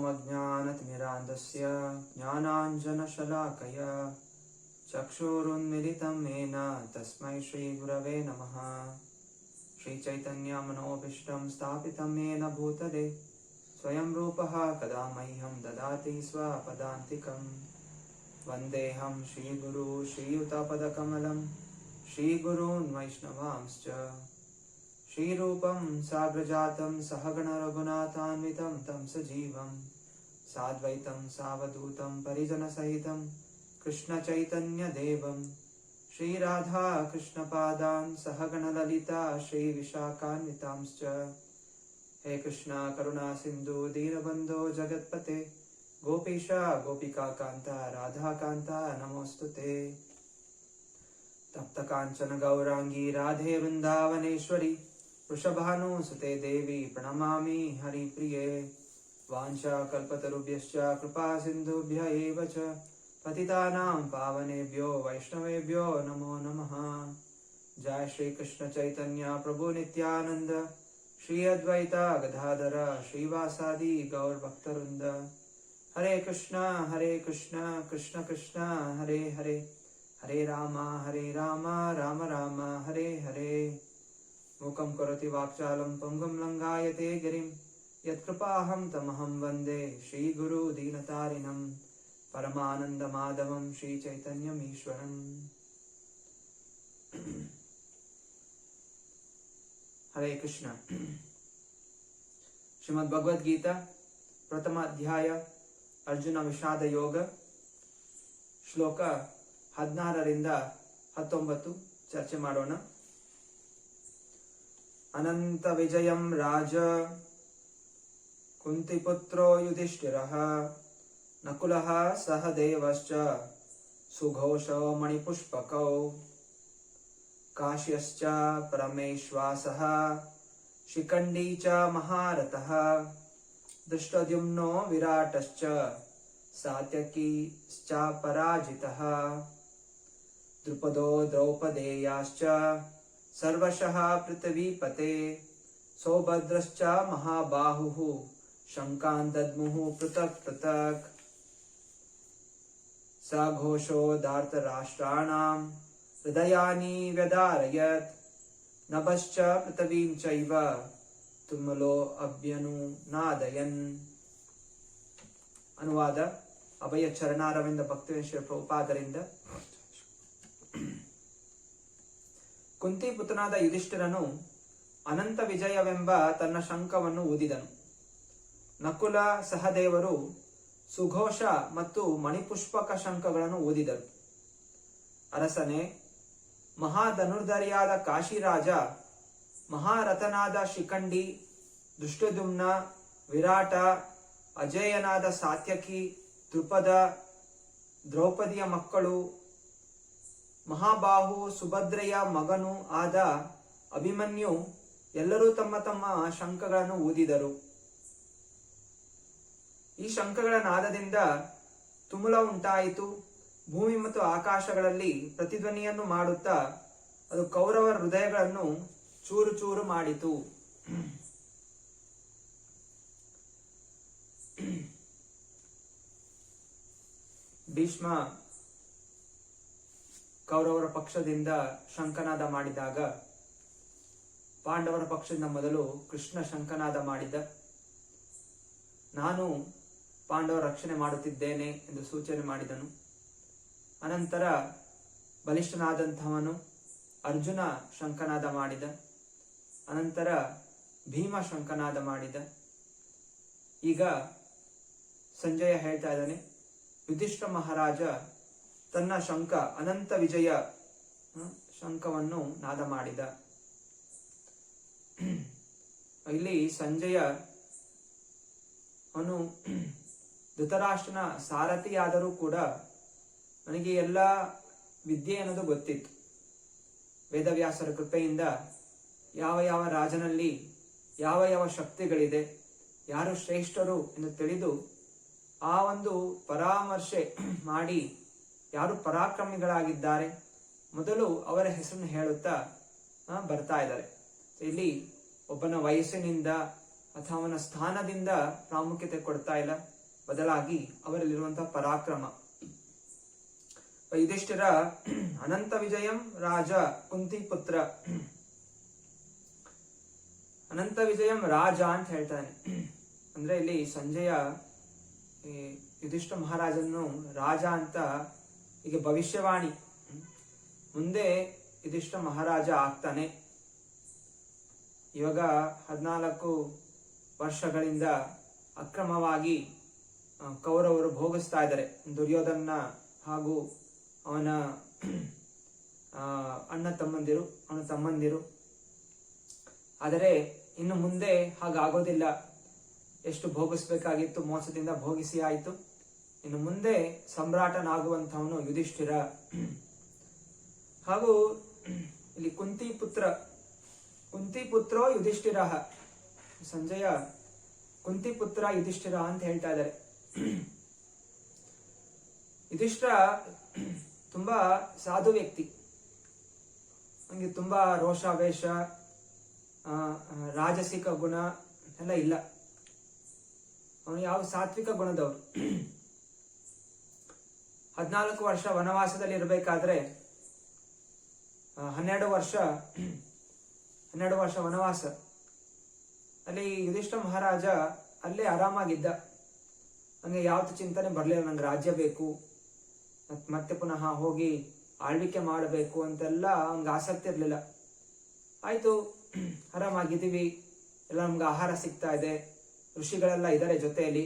ओमज्ञानतिमिरान्धस्य ज्ञानाञ्जनशलाकया चक्षुरुन्मिलितं येन तस्मै श्रीगुरवे नमः। श्रीचैतन्यमनोभीष्टं स्थापितं येन भूतले स्वयं रूपः कदा मह्यं ददाति स्वपदान्तिकं। वन्देऽहं श्रीगुरु श्रीयुतपदकमलं श्रीगुरून् वैष्णवांश्च। श्रीरूपं साग्रजातं सहगण रघुनाथान्वितं तं सजीवं साद्वैतं सावधूतं परिजनसहितं कृष्णचैतन्यदेवं श्रीराधा कृष्णपादान् सहगण ललिता श्रीविशाखान्वितांश्च। हे कृष्ण करुणा सिन्धु दीनबन्धो जगत्पते गोपीशा गोपिकान्ता राधाकान्ता नमोऽस्तुते। तप्तकाञ्चन गौरांगी राधे वृन्दावनेश्वरी वृषभानुसुते देवी प्रणमामि हरिप्रिये। वाञ्छाकल्पतरुभ्यश्च कृपा सिन्धुभ्य एव च पतितानां पावनेभ्यो वैष्णवेभ्यो नमो नमः। जय श्री कृष्ण चैतन्य प्रभु नित्यानंद श्री अद्वैता गदाधर श्रीवासादि गौर भक्तवृंद। हरे कृष्ण कृष्ण कृष्ण हरे हरे हरे राम राम राम हरे हरे। मूकं करोति वाक्चालं पंगुं लंघायते गिरिं यत्कृपाहं तमहं वन्दे श्रीगुरु दीनतारिणं परमानन्दमाधवं श्रीचैतन्यमीश्वरम्। हरे कृष्ण। श्रीमद् भगवद गीता प्रथम अध्याय अर्जुन विषाद योग ಶ್ಲೋಕ 16ರಿಂದ 19 ಚರ್ಚೆ ಮಾಡೋಣ. ಅನಂತ ವಿಜಯಂ ರಾಜ ಕುಂತಿಪುತ್ರೋ ಯುಧಿಷ್ಠಿರಃ ನಕುಲಃ ಸಹದೇವಶ್ಚ ಸುಘೋಷೋ ಮಣಿಪುಷ್ಪಕೌ ಕಾಶ್ಯಶ್ಚ ಪರಮೇಶ್ವಾಸಃ ಶಿಖಂಡಿ ಚ ಮಹಾರಥಃ ದೃಷ್ಟದ್ಯುಮ್ನೋ ವಿರಾಟಶ್ಚ ಸಾತ್ಯಕಿಶ್ಚ ಪರಾಜಿತಃ ದ್ರುಪದೋ ದ್ರೌಪದೇಯಾಶ್ಚ ಸರ್ವಶಃ ಪೃಥ್ವೀಪತೆ ಸೌಭದ್ರಶ್ಚ ಮಹಾಬಾಹುಃ ಶಂಕಾನ್ ದದ್ಮುಃ ಪೃಥಕ್ ಪೃಥಕ್ ಸಘೋಷೋ ಧಾರ್ತರಾಷ್ಟ್ರಾಣಾಂ ಹೃದಯಾನಿ ವ್ಯಧಾರಯತ್ ನಭಶ್ಚ ಪೃಥ್ವೀಂ ಚೈವ ತುಮುಲೋ ಅಭ್ಯನುನಾದಯನ್. ಅನುವಾದ ಅಭಯ ಚರಣಾರವಿಂದ ಭಕ್ತೇಶ್ವರ ಪ್ರಭುಪಾದರಿಂದ. ಕುಂತಿ ಪುತ್ರನಾದ ಯುಧಿಷ್ಠಿರನು ಅನಂತ ವಿಜಯವೆಂಬ ತನ್ನ ಶಂಖವನ್ನು ಊದಿದನು. ನಕುಲ ಸಹದೇವರು ಸುಘೋಷ ಮತ್ತು ಮಣಿಪುಷ್ಪಕ ಶಂಖಗಳನ್ನು ಊದಿದರು. ಅರಸನೇ, ಮಹಾಧನುರ್ಧರಿಯಾದ ಕಾಶಿರಾಜ, ಮಹಾರಥನಾದ ಶಿಖಂಡಿ, ದೃಷ್ಟದ್ಯುಮ್ನ, ವಿರಾಟ, ಅಜೇಯನಾದ ಸಾತ್ಯಕಿ, ದ್ರುಪದ, ದ್ರೌಪದಿಯ ಮಕ್ಕಳು, ಮಹಾಬಾಹು ಸುಭದ್ರೆಯ ಮಗನೂ ಆದ ಅಭಿಮನ್ಯು ಎಲ್ಲರೂ ತಮ್ಮ ತಮ್ಮ ಶಂಖಗಳನ್ನು ಊದಿದರು. ಈ ಶಂಖಗಳ ನಾದದಿಂದ ತುಮುಲ ಉಂಟಾಯಿತು. ಭೂಮಿ ಮತ್ತು ಆಕಾಶಗಳಲ್ಲಿ ಪ್ರತಿಧ್ವನಿಯನ್ನು ಮಾಡುತ್ತಾ ಅದು ಕೌರವರ ಹೃದಯಗಳನ್ನು ಚೂರು ಚೂರು ಮಾಡಿತು. ಭೀಷ್ಮ ಕೌರವರ ಪಕ್ಷದಿಂದ ಶಂಖನಾದ ಮಾಡಿದಾಗ ಪಾಂಡವರ ಪಕ್ಷದಿಂದ ಮೊದಲು ಕೃಷ್ಣ ಶಂಖನಾದ ಮಾಡಿದ. ನಾನು ಪಾಂಡವರ ರಕ್ಷಣೆ ಮಾಡುತ್ತಿದ್ದೇನೆ ಎಂದು ಸೂಚನೆ ಮಾಡಿದನು. ಅನಂತರ ಬಲಿಷ್ಠನಾದಂಥವನು ಅರ್ಜುನ ಶಂಖನಾದ ಮಾಡಿದ. ಅನಂತರ ಭೀಮ ಶಂಖನಾದ ಮಾಡಿದ. ಈಗ ಸಂಜಯ ಹೇಳ್ತಾ ಇದ್ದಾನೆ, ಯುಧಿಷ್ಠಿರ ಮಹಾರಾಜ ತನ್ನ ಶಂಖ ಅನಂತ ವಿಜಯ ಶಂಖವನ್ನು ನಾದ ಮಾಡಿದ. ಇಲ್ಲಿ ಸಂಜಯ ಅವನು ಧೃತರಾಷ್ಟ್ರನ ಸಾರಥಿಯಾದರೂ ಕೂಡ ನನಗೆ ಎಲ್ಲ ವಿದ್ಯೆ ಅನ್ನೋದು ಗೊತ್ತಿತ್ತು. ವೇದವ್ಯಾಸರ ಕೃಪೆಯಿಂದ ಯಾವ ಯಾವ ರಾಜನಲ್ಲಿ ಯಾವ ಯಾವ ಶಕ್ತಿಗಳಿದೆ, ಯಾರು ಶ್ರೇಷ್ಠರು ಎಂದು ತಿಳಿದು ಆ ಒಂದು ಪರಾಮರ್ಶೆ ಮಾಡಿ ಯಾರು ಪರಾಕ್ರಮಿಗಳಾಗಿದ್ದಾರೆ ಮೊದಲು ಅವರ ಹೆಸರನ್ನು ಹೇಳುತ್ತಾ ಬರ್ತಾ ಇದ್ದಾರೆ. ಇಲ್ಲಿ ಒಬ್ಬನ ವಯಸ್ಸಿನಿಂದ ಅಥವಾ ಅವನ ಸ್ಥಾನದಿಂದ ಪ್ರಾಮುಖ್ಯತೆ ಕೊಡ್ತಾ ಇಲ್ಲ. ಬದಲಾಗಿ ಅವರಲ್ಲಿರುವಂತಹ ಪರಾಕ್ರಮ. ಯುಧಿಷ್ಠಿರ ಅನಂತ ವಿಜಯಂ ರಾಜ ಕುಂತಿ ಪುತ್ರ, ಅನಂತ ವಿಜಯಂ ರಾಜ ಅಂತ ಹೇಳ್ತಾನೆ. ಅಂದ್ರೆ ಇಲ್ಲಿ ಸಂಜಯ ಯುಧಿಷ್ಠ ಮಹಾರಾಜನ್ನು ರಾಜ ಅಂತ ಈಗ ಭವಿಷ್ಯವಾಣಿ, ಮುಂದೆ ಯುಧಿಷ್ಠ ಮಹಾರಾಜ ಆಗ್ತಾನೆ. ಇವಾಗ 14 ವರ್ಷಗಳಿಂದ ಅಕ್ರಮವಾಗಿ ಕೌರವರು ಭೋಗಿಸ್ತಾ ಇದ್ದಾರೆ, ದುರ್ಯೋಧನ ಹಾಗೂ ಅವನ ಅಣ್ಣ ತಮ್ಮಂದಿರು. ಆದರೆ ಇನ್ನು ಮುಂದೆ ಹಾಗಾಗೋದಿಲ್ಲ. ಎಷ್ಟು ಭೋಗಿಸ್ಬೇಕಾಗಿತ್ತು ಮೋಸದಿಂದ ಭೋಗಿಸಿ ಆಯಿತು. ಇನ್ನು ಮುಂದೆ ಸಮ್ರಾಟನಾಗುವಂಥವನು ಯುಧಿಷ್ಠಿರ. ಹಾಗೂ ಇಲ್ಲಿ ಕುಂತಿ ಪುತ್ರೋ ಯುಧಿಷ್ಠಿರ, ಸಂಜಯ ಕುಂತಿ ಪುತ್ರ ಯುಧಿಷ್ಠಿರ ಅಂತ ಹೇಳ್ತಾ ಇದ್ದಾರೆ. ಯುಧಿಷ್ಠಿರ ತುಂಬಾ ಸಾಧು ವ್ಯಕ್ತಿ, ಹಂಗೆ ತುಂಬಾ ರೋಷಾವೇಶ, ರಾಜಸಿಕ ಗುಣ ಎಲ್ಲ ಇಲ್ಲ. ಅವನು ಯಾವ ಸಾತ್ವಿಕ ಗುಣದವರು. 14 ವರ್ಷ ವನವಾಸದಲ್ಲಿ ಇರಬೇಕಾದ್ರೆ 12 ವರ್ಷ ವನವಾಸ ಅಲ್ಲಿ ಯುಧಿಷ್ಠ ಮಹಾರಾಜ ಅಲ್ಲೇ ಆರಾಮಾಗಿದ್ದ. ಹಂಗೆ ಯಾವತ್ತು ಚಿಂತನೆ ಬರ್ಲಿಲ್ಲ, ನಂಗೆ ರಾಜ್ಯ ಬೇಕು, ಮತ್ತೆ ಪುನಃ ಹೋಗಿ ಆಳ್ವಿಕೆ ಮಾಡಬೇಕು ಅಂತೆಲ್ಲ ಅವ್ನಿಗೆ ಆಸಕ್ತಿ ಇರ್ಲಿಲ್ಲ. ಆಯ್ತು, ಆರಾಮಾಗಿದ್ದೀವಿ, ಎಲ್ಲ ನಮ್ಗೆ ಆಹಾರ ಸಿಗ್ತಾ ಇದೆ, ಋಷಿಗಳೆಲ್ಲ ಇದ್ದಾರೆ ಜೊತೆಯಲ್ಲಿ,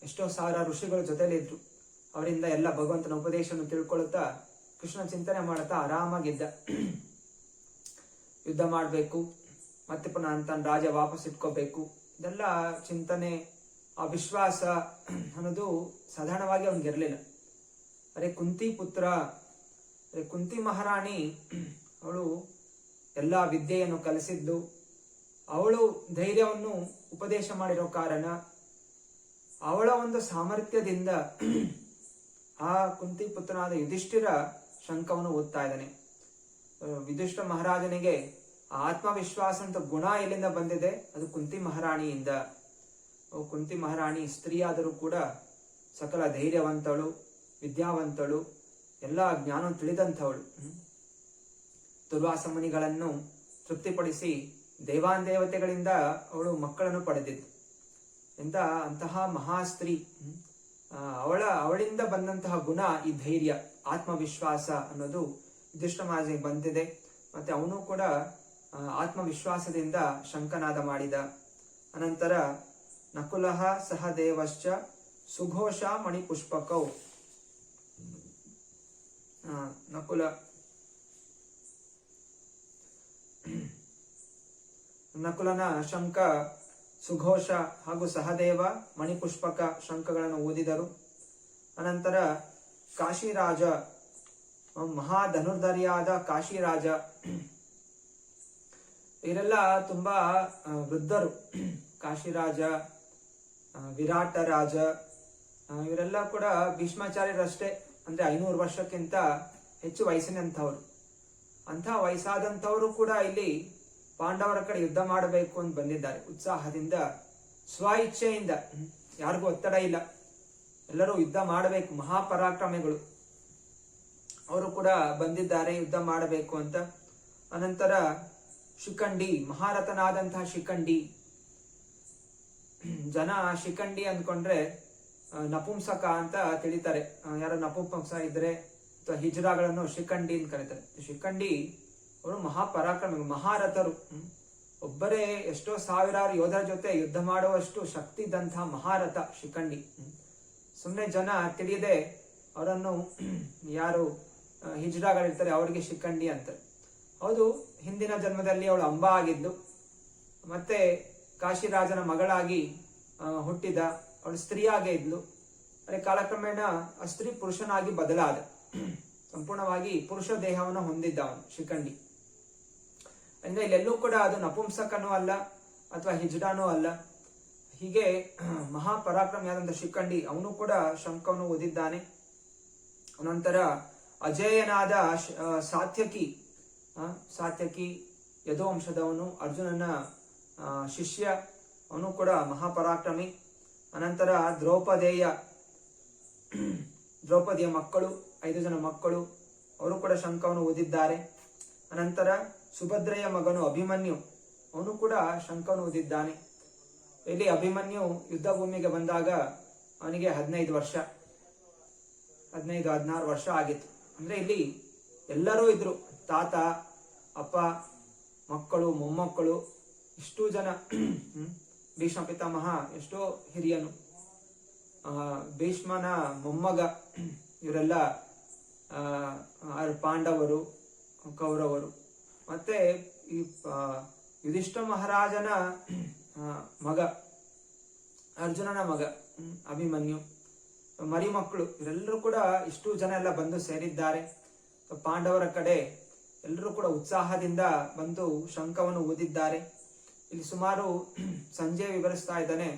ಎಷ್ಟೋ ಸಾವಿರ ಋಷಿಗಳು ಜೊತೆಲಿ ಇದ್ರು. ಅವರಿಂದ ಎಲ್ಲ ಭಗವಂತನ ಉಪದೇಶವನ್ನು ತಿಳ್ಕೊಳ್ತಾ ಕೃಷ್ಣ ಚಿಂತನೆ ಮಾಡುತ್ತಾ ಆರಾಮಾಗಿದ್ದ. ಯುದ್ಧ ಮಾಡಬೇಕು, ಮತ್ತೆ ಪುನಃ ತನ್ನ ರಾಜ ವಾಪಸ್ ಇಟ್ಕೋಬೇಕು, ಇದೆಲ್ಲ ಚಿಂತನೆ, ಆ ವಿಶ್ವಾಸ ಅನ್ನೋದು ಸಾಧಾರಣವಾಗಿ ಅವನಿಗಿರ್ಲಿಲ್ಲ. ಅರೆ ಕುಂತಿ ಪುತ್ರ, ಕುಂತಿ ಮಹಾರಾಣಿ ಅವಳು ಎಲ್ಲ ವಿದ್ಯೆಯನ್ನು ಕಲಿಸಿದ್ದು, ಅವಳು ಧೈರ್ಯವನ್ನು ಉಪದೇಶ ಮಾಡಿರೋ ಕಾರಣ, ಅವಳ ಒಂದು ಸಾಮರ್ಥ್ಯದಿಂದ ಆ ಕುಂತಿ ಪುತ್ರನಾದ ಯುಧಿಷ್ಠಿರ ಶಂಖವನ್ನು ಓದ್ತಾ ಇದ್ದಾನೆ. ಯುಧಿಷ್ಠ ಮಹಾರಾಜನಿಗೆ ಆತ್ಮವಿಶ್ವಾಸ ಅಂತ ಗುಣ ಎಲ್ಲಿಂದ ಬಂದಿದೆ? ಅದು ಕುಂತಿ ಮಹಾರಾಣಿಯಿಂದ. ಕುಂತಿ ಮಹಾರಾಣಿ ಸ್ತ್ರೀಯಾದರೂ ಕೂಡ ಸಕಲ ಧೈರ್ಯವಂತಳು, ವಿದ್ಯಾವಂತಳು, ಎಲ್ಲ ಜ್ಞಾನ ತಿಳಿದಂಥವಳು. ದುರ್ವಾಸ ಮುನಿಗಳನ್ನು ತೃಪ್ತಿಪಡಿಸಿ ದೇವಾಂದೇವತೆಗಳಿಂದ ಅವಳು ಮಕ್ಕಳನ್ನು ಪಡೆದಿದ್ದು. ಅಂತಹ ಮಹಾಸ್ತ್ರೀ, ಅವಳಿಂದ ಬಂದಂತಹ ಗುಣ ಈ ಧೈರ್ಯ, ಆತ್ಮವಿಶ್ವಾಸ ಅನ್ನೋದು ಯುಧಿಷ್ಠಿರ ಮಹಾರಾಜನಿಗೆ ಬಂದಿದೆ. ಮತ್ತೆ ಅವನು ಕೂಡ ಆತ್ಮವಿಶ್ವಾಸದಿಂದ ಶಂಖನಾದ ಮಾಡಿದ. ಅನಂತರ ನಕುಲಃ ಸಹದೇವಶ್ಚ ಸುಘೋಷ ಮಣಿಪುಷ್ಪಕೌ. ನಕುಲನ ಶಂಖ, ಸುಘೋಷ ಹಾಗೂ ಸಹದೇವ ಮಣಿಪುಷ್ಪಕ ಶಂಖಗಳನ್ನು ಓದಿದರು. ಅನಂತರ ಕಾಶಿರಾಜ, ಮಹಾಧನುರ್ಧರಿಯಾದ ಕಾಶಿರಾಜ, ಇವರೆಲ್ಲ ತುಂಬಾ ವೃದ್ಧರು. ಕಾಶಿರಾಜ, ವಿರಾಟ ರಾಜ, ಇವರೆಲ್ಲ ಕೂಡ ಭೀಷ್ಮಾಚಾರ್ಯರಷ್ಟೇ, ಅಂದ್ರೆ 500 ವರ್ಷಕ್ಕಿಂತ ಹೆಚ್ಚು ವಯಸ್ಸಿನಂಥವ್ರು. ಅಂಥ ವಯಸ್ಸಾದಂಥವರು ಕೂಡ ಇಲ್ಲಿ ಪಾಂಡವರ ಕಡೆ ಯುದ್ಧ ಮಾಡಬೇಕು ಅಂತ ಬಂದಿದ್ದಾರೆ. ಉತ್ಸಾಹದಿಂದ, ಸ್ವ ಇಚ್ಛೆಯಿಂದ, ಯಾರಿಗೂ ಒತ್ತಡ ಇಲ್ಲ, ಎಲ್ಲರೂ ಯುದ್ಧ ಮಾಡಬೇಕು, ಮಹಾಪರಾಕ್ರಮಿಗಳು. ಅವರು ಕೂಡ ಬಂದಿದ್ದಾರೆ ಯುದ್ಧ ಮಾಡಬೇಕು ಅಂತ. ಅನಂತರ ಶಿಖಂಡಿ, ಮಹಾರಥನಾದಂತಹ ಶಿಖಂಡಿ. ಜನ ಶಿಖಂಡಿ ಅಂದ್ಕೊಂಡ್ರೆ ನಪುಂಸಕ ಅಂತ ತಿಳಿತಾರೆ. ಯಾರೋ ನಪುಂಸಕ ಇದ್ರೆ ಅಥವಾ ಹಿಜ್ರಾಗಳನ್ನು ಶಿಖಂಡಿ ಅಂತ ಕರೀತಾರೆ. ಶಿಖಂಡಿ ಅವರು ಮಹಾಪರಾಕ್ರಮಿಗಳು, ಮಹಾರಥರು. ಒಬ್ಬರೇ ಎಷ್ಟೋ ಸಾವಿರಾರು ಯೋಧರ ಜೊತೆ ಯುದ್ಧ ಮಾಡುವಷ್ಟು ಶಕ್ತಿ ಇದ್ದಂತಹ ಮಹಾರಥ ಶಿಖಂಡಿ. ಸುಮ್ಮನೆ ಜನ ತಿಳಿಯದೆ ಅವರನ್ನು, ಯಾರು ಹಿಜ್ರಾಗಳಿರ್ತಾರೆ ಅವರಿಗೆ ಶಿಖಂಡಿ ಅಂತಾರೆ. ಹೌದು, ಹಿಂದಿನ ಜನ್ಮದಲ್ಲಿ ಅವಳು ಅಂಬಾ ಆಗಿದ್ದು, ಮತ್ತೆ ಕಾಶಿರಾಜನ ಮಗಳಾಗಿ ಹುಟ್ಟಿದ, ಅವಳು ಸ್ತ್ರೀಯಾಗೇ ಇದ್ಲು. ಅದೇ ಕಾಲಕ್ರಮೇಣ ಆ ಸ್ತ್ರೀ ಪುರುಷನಾಗಿ ಬದಲಾದ, ಸಂಪೂರ್ಣವಾಗಿ ಪುರುಷ ದೇಹವನ್ನು ಹೊಂದಿದ್ದ ಅವನು ಶಿಖಂಡಿ. ಅಂದ್ರೆ ಇಲ್ಲೆಲ್ಲೂ ಕೂಡ ಅದು ನಪುಂಸಕನೂ ಅಲ್ಲ ಅಥವಾ ಹಿಜ್ಡಾನೂ ಅಲ್ಲ. ಹೀಗೆ ಮಹಾಪರಾಕ್ರಮಿಯಾದಂಥ ಶಿಖಂಡಿ, ಅವನು ಕೂಡ ಶಂಖವನ್ನು ಓದಿದ್ದಾನೆ. ಅನಂತರ ಅಜೇಯನಾದ ಸಾತ್ಯಕಿ ಯದುವಂಶದವನು, ಅರ್ಜುನನ ಶಿಷ್ಯ, ಅವನು ಕೂಡ ಮಹಾಪರಾಕ್ರಮಿ. ಅನಂತರ ದ್ರೌಪದಿಯ ಮಕ್ಕಳು 5 ಜನ ಮಕ್ಕಳು, ಅವರು ಕೂಡ ಶಂಖವನ್ನು ಊದಿದ್ದಾರೆ. ಅನಂತರ ಸುಭದ್ರೆಯ ಮಗನು ಅಭಿಮನ್ಯು, ಅವನು ಕೂಡ ಶಂಖವನ್ನು ಊದಿದ್ದಾನೆ. ಇಲ್ಲಿ ಅಭಿಮನ್ಯು ಯುದ್ಧ ಭೂಮಿಗೆ ಬಂದಾಗ ಅವನಿಗೆ 15 ವರ್ಷ, 16 ವರ್ಷ ಆಗಿತ್ತು. ಅಂದ್ರೆ ಇಲ್ಲಿ ಎಲ್ಲರೂ ಇದ್ರು, ತಾತ, ಅಪ್ಪ, ಮಕ್ಕಳು, ಮೊಮ್ಮಕ್ಕಳು, ಇಷ್ಟೂ ಜನ. ಭೀಷ್ಮ ಪಿತಾಮಹ ಎಷ್ಟೋ ಹಿರಿಯನು, ಭೀಷ್ಮನ ಮೊಮ್ಮಗ, ಇವರೆಲ್ಲ ಪಾಂಡವರು, ಕೌರವರು. ಮತ್ತೆ ಈ ಯುಧಿಷ್ಠ ಮಹಾರಾಜನ ಮಗ, ಅರ್ಜುನನ ಮಗ ಅಭಿಮನ್ಯು, ಮರಿಮಕ್ಕಳು, ಇವರೆಲ್ಲರೂ ಕೂಡ ಇಷ್ಟು ಜನ ಎಲ್ಲ ಬಂದು ಸೇರಿದ್ದಾರೆ. ಪಾಂಡವರ ಕಡೆ ಎಲ್ಲರೂ ಕೂಡ ಉತ್ಸಾಹದಿಂದ ಬಂದು ಶಂಖವನ್ನು ಊದಿದ್ದಾರೆ. ಇಲ್ಲಿ ಸುಮಾರು ಸಂಜೆ ವಿವರಿಸ್ತಾ ಇದ್ದಾನೆ,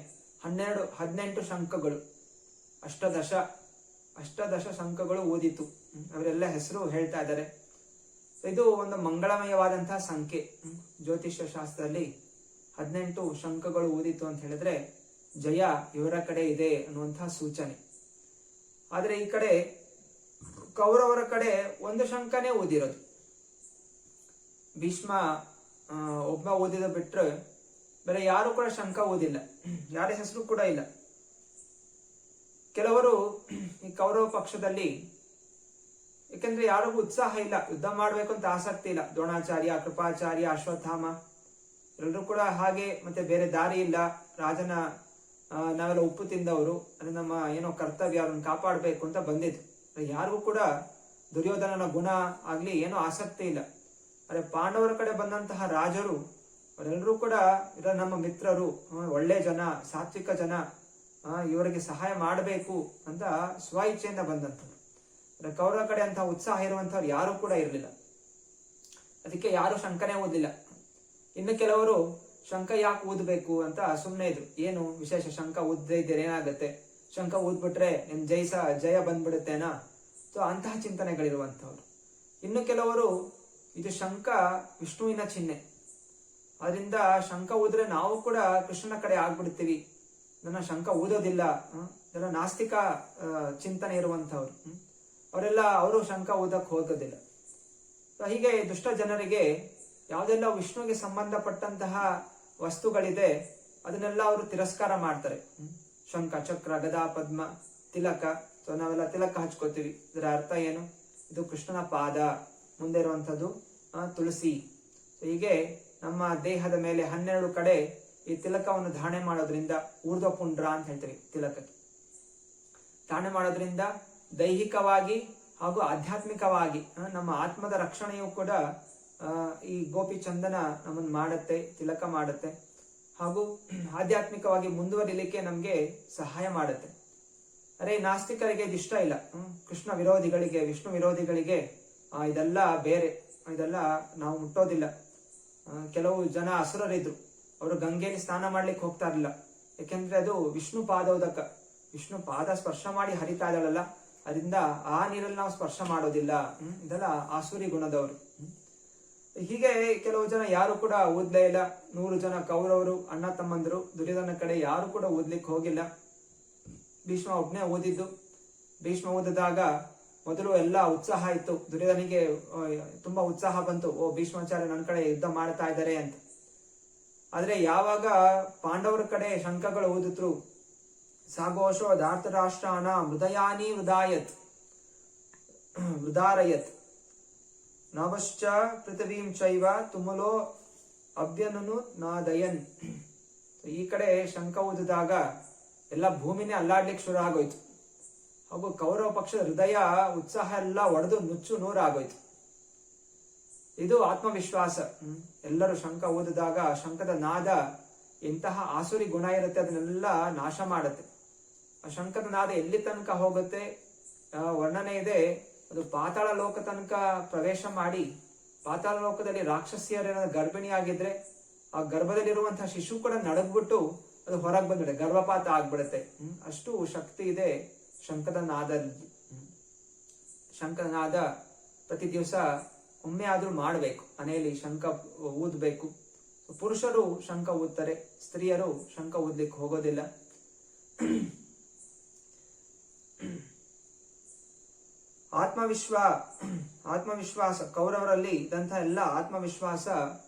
18 ಶಂಖಗಳು, ಅಷ್ಟದಶ ಶಂಖಗಳು ಊದಿತು. ಅವರೆಲ್ಲ ಹೆಸರು ಹೇಳ್ತಾ ಇದ್ದಾರೆ. ಇದು ಒಂದು ಮಂಗಳಮಯವಾದಂತಹ ಸಂಖ್ಯೆ. ಜ್ಯೋತಿಷ್ಯ ಶಾಸ್ತ್ರದಲ್ಲಿ 18 ಶಂಖಗಳು ಊದಿತು ಅಂತ ಹೇಳಿದ್ರೆ ಜಯ ಇವರ ಕಡೆ ಇದೆ ಅನ್ನುವಂತಹ ಸೂಚನೆ. ಆದ್ರೆ ಈ ಕಡೆ ಕೌರವರ ಕಡೆ 1 ಶಂಖನೇ ಊದಿರೋದು. ಭೀಷ್ಮ ಒಬ್ಬ ಓದಿದ ಬಿಟ್ರೆ ಬೇರೆ ಯಾರು ಕೂಡ ಶಂಖ ಓದಿಲ್ಲ, ಯಾರ ಹೆಸರು ಕೂಡ ಇಲ್ಲ. ಕೆಲವರು ಈ ಕೌರವ ಪಕ್ಷದಲ್ಲಿ, ಯಾಕೆಂದ್ರೆ ಯಾರಿಗೂ ಉತ್ಸಾಹ ಇಲ್ಲ, ಯುದ್ಧ ಮಾಡ್ಬೇಕು ಅಂತ ಆಸಕ್ತಿ ಇಲ್ಲ. ದ್ರೋಣಾಚಾರ್ಯ, ಕೃಪಾಚಾರ್ಯ, ಅಶ್ವತ್ಥಾಮ ಎಲ್ಲರೂ ಕೂಡ ಹಾಗೆ. ಮತ್ತೆ ಬೇರೆ ದಾರಿ ಇಲ್ಲ, ರಾಜನ ನಾವೆಲ್ಲ ಉಪ್ಪು ತಿಂದವರು, ಅದು ನಮ್ಮ ಏನೋ ಕರ್ತವ್ಯ, ಅವ್ರನ್ನ ಕಾಪಾಡಬೇಕು ಅಂತ ಬಂದಿದ್ರು. ಯಾರಿಗೂ ಕೂಡ ದುರ್ಯೋಧನನ ಗುಣ ಆಗ್ಲಿ ಏನೋ ಆಸಕ್ತಿ ಇಲ್ಲ. ಅದೇ ಪಾಂಡವರ ಕಡೆ ಬಂದಂತಹ ರಾಜರು ಅವರೆಲ್ಲರೂ ಕೂಡ ನಮ್ಮ ಮಿತ್ರರು, ಒಳ್ಳೆ ಜನ, ಸಾತ್ವಿಕ ಜನ, ಇವರಿಗೆ ಸಹಾಯ ಮಾಡಬೇಕು ಅಂತ ಸ್ವ ಇಚ್ಛೆಯಿಂದ ಬಂದಂಥವ್ರು. ಕೌರವ ಕಡೆ ಅಂತ ಉತ್ಸಾಹ ಇರುವಂತವ್ರು ಯಾರು ಕೂಡ ಇರಲಿಲ್ಲ. ಅದಕ್ಕೆ ಯಾರು ಶಂಖನೇ ಊದಿಲ್ಲ. ಇನ್ನು ಕೆಲವರು ಶಂಖ ಯಾಕೆ ಊದಬೇಕು ಅಂತ ಸುಮ್ಮನೆ ಇದ್ರು. ಏನು ವಿಶೇಷ, ಶಂಖ ಊದ್ದೇ ಇದ್ದೀರ ಏನಾಗತ್ತೆ, ಶಂಖ ಊದ್ಬಿಟ್ರೆ ನಿಮ್ ಜಯ ಬಂದ್ಬಿಡುತ್ತೇನಾ, ಸೊ ಅಂತಹ ಚಿಂತನೆಗಳಿರುವಂತವ್ರು. ಇನ್ನು ಕೆಲವರು ಇದು ಶಂಖ ವಿಷ್ಣುವಿನ ಚಿಹ್ನೆ, ಅದರಿಂದ ಶಂಖ ಊದ್ರೆ ನಾವು ಕೂಡ ಕೃಷ್ಣನ ಕಡೆ ಆಗ್ಬಿಡ್ತೀವಿ, ನನ್ನ ಶಂಖ ಊದೋದಿಲ್ಲ, ಇದೆಲ್ಲ ನಾಸ್ತಿಕ ಚಿಂತನೆ ಇರುವಂತವ್ರು. ಅವರು ಶಂಖ ಊದಕ್ ಹೋಗೋದಿಲ್ಲ. ಹೀಗೆ ದುಷ್ಟ ಜನರಿಗೆ ಯಾವುದೆಲ್ಲ ವಿಷ್ಣುವಿಗೆ ಸಂಬಂಧಪಟ್ಟಂತಹ ವಸ್ತುಗಳಿದೆ ಅದನ್ನೆಲ್ಲ ಅವರು ತಿರಸ್ಕಾರ ಮಾಡ್ತಾರೆ. ಶಂಖ, ಚಕ್ರ, ಗದಾ, ಪದ್ಮ, ತಿಲಕ. ಸೊ ನಾವೆಲ್ಲ ತಿಲಕ ಹಚ್ಕೋತೀವಿ, ಇದರ ಅರ್ಥ ಏನು? ಇದು ಕೃಷ್ಣನ ಪಾದ, ಮುಂದೆ ಇರುವಂತದ್ದು ತುಳಸಿ. ಹೀಗೆ ನಮ್ಮ ದೇಹದ ಮೇಲೆ 12 ಕಡೆ ಈ ತಿಲಕವನ್ನು ಧಾರಣೆ ಮಾಡೋದ್ರಿಂದ, ಊರ್ಧ್ವಪುಂಡ್ರ ಅಂತ ಹೇಳ್ತೀವಿ ತಿಲಕಕ್ಕೆ, ಧಾರಣೆ ಮಾಡೋದ್ರಿಂದ ದೈಹಿಕವಾಗಿ ಹಾಗೂ ಆಧ್ಯಾತ್ಮಿಕವಾಗಿ ನಮ್ಮ ಆತ್ಮದ ರಕ್ಷಣೆಯು ಕೂಡ ಈ ಗೋಪಿ ಚಂದನ ನಮ್ಮನ್ನು ಮಾಡುತ್ತೆ, ತಿಲಕ ಮಾಡುತ್ತೆ. ಹಾಗೂ ಆಧ್ಯಾತ್ಮಿಕವಾಗಿ ಮುಂದುವರಿಲಿಕ್ಕೆ ನಮ್ಗೆ ಸಹಾಯ ಮಾಡುತ್ತೆ. ಅರೆ ನಾಸ್ತಿಕರಿಗೆ ಇದು ಇಷ್ಟ ಇಲ್ಲ. ಕೃಷ್ಣ ವಿರೋಧಿಗಳಿಗೆ, ವಿಷ್ಣು ವಿರೋಧಿಗಳಿಗೆ ಇದೆಲ್ಲ ಬೇರೆ, ಇದೆಲ್ಲ ನಾವು ಮುಟ್ಟೋದಿಲ್ಲ. ಕೆಲವು ಜನ ಅಸುರರಿದ್ರು, ಅವರು ಗಂಗೆಯಲ್ಲಿ ಸ್ನಾನ ಮಾಡ್ಲಿಕ್ಕೆ ಹೋಗ್ತಾ ಇರಲಿಲ್ಲ. ಯಾಕೆಂದ್ರೆ ಅದು ವಿಷ್ಣು ಪಾದೋದಕ, ವಿಷ್ಣು ಪಾದ ಸ್ಪರ್ಶ ಮಾಡಿ ಹರಿತಾ ಇದ್ದಾಳಲ್ಲ, ಅದರಿಂದ ಆ ನೀರಲ್ಲಿ ನಾವು ಸ್ಪರ್ಶ ಮಾಡೋದಿಲ್ಲ. ಇದೆಲ್ಲ ಆಸುರಿ ಗುಣದವರು. ಹೀಗೆ ಕೆಲವು ಜನ ಯಾರು ಕೂಡ ಊದ್ಲೇ ಇಲ್ಲ. 100 ಜನ ಕೌರವರು, ಅಣ್ಣ ತಮ್ಮಂದರು, ದುರ್ಯೋಧನ ಕಡೆ ಯಾರು ಕೂಡ ಊದ್ಲಿಕ್ಕೆ ಹೋಗಿಲ್ಲ. ಭೀಷ್ಮ ಒಬ್ನೇ ಓದಿದ್ದು. ಭೀಷ್ಮ ಓದಿದಾಗ ಮೊದಲು ಎಲ್ಲ ಉತ್ಸಾಹ ಇತ್ತು, ದುರ್ಯೋಧನಿಗೆ ತುಂಬಾ ಉತ್ಸಾಹ ಬಂತು, ಓ ಭೀಷ್ಮಾಚಾರ್ಯ ನನ್ನ ಕಡೆ ಯುದ್ಧ ಮಾಡ್ತಾ ಇದ್ದಾರೆ ಅಂತ. ಆದ್ರೆ ಯಾವಾಗ ಪಾಂಡವರ ಕಡೆ ಶಂಖಗಳು ಊದಿದ್ರು, ಸಾಘೋಷೋ ಧಾರ್ತರಾಷ್ಟ್ರಾನ ಹೃದಯಾನಿ ವೃದಾರಯತ್ ನವಶ್ಚ ಪೃಥ್ವೀಂ ಚೈವ ತುಮುಲೋ ಅಭ್ಯನನು ನಾದಯನ್. ಈ ಕಡೆ ಶಂಖ ಊದಿದಾಗ ಎಲ್ಲ ಭೂಮಿನೇ ಅಲ್ಲಾಡ್ಲಿಕ್ಕೆ ಶುರು ಆಗೋಯ್ತು. ಹಾಗೂ ಕೌರವ ಪಕ್ಷದ ಹೃದಯ ಉತ್ಸಾಹ ಎಲ್ಲ ಒಡೆದು ನುಚ್ಚು ನೂರಾಗೋಯ್ತು. ಇದು ಆತ್ಮವಿಶ್ವಾಸ. ಎಲ್ಲರೂ ಶಂಖ ಊದಿದಾಗ ಶಂಖದ ನಾದ ಎಂತಹ ಆಸುರಿ ಗುಣ ಇರುತ್ತೆ ಅದನ್ನೆಲ್ಲ ನಾಶ ಮಾಡುತ್ತೆ. ಆ ಶಂಖದ ನಾದ ಎಲ್ಲಿ ತನಕ ಹೋಗುತ್ತೆ ವರ್ಣನೆ ಇದೆ. ಅದು ಪಾತಾಳ ಲೋಕ ತನಕ ಪ್ರವೇಶ ಮಾಡಿ, ಪಾತಾಳ ಲೋಕದಲ್ಲಿ ರಾಕ್ಷಸಿಯರ ಗರ್ಭಿಣಿಯಾಗಿದ್ರೆ ಆ ಗರ್ಭದಲ್ಲಿರುವಂತಹ ಶಿಶು ಕೂಡ ನಡಗ್ಬಿಟ್ಟು ಅದು ಹೊರಗೆ ಬಂದ್ಬಿಡುತ್ತೆ, ಗರ್ಭಪಾತ ಆಗ್ಬಿಡುತ್ತೆ. ಅಷ್ಟು ಶಕ್ತಿ ಇದೆ ಶಂಖದ ನಾದಲ್ಲಿ. ಶಂಖದ ನಾದ ಪ್ರತಿ ದಿವಸ ಒಮ್ಮೆ ಆದ್ರೂ ಮಾಡಬೇಕು, ಮನೆಯಲ್ಲಿ ಶಂಖ ಊದ್ಬೇಕು. ಪುರುಷರು ಶಂಖ ಊದ್ತಾರೆ, ಸ್ತ್ರೀಯರು ಶಂಖ ಊದ್ಲಿಕ್ಕೆ ಹೋಗೋದಿಲ್ಲ. ಆತ್ಮವಿಶ್ವಾಸ ಕೌರವರಲ್ಲಿ ಇದ್ದಂತಹ ಎಲ್ಲ ಆತ್ಮವಿಶ್ವಾಸ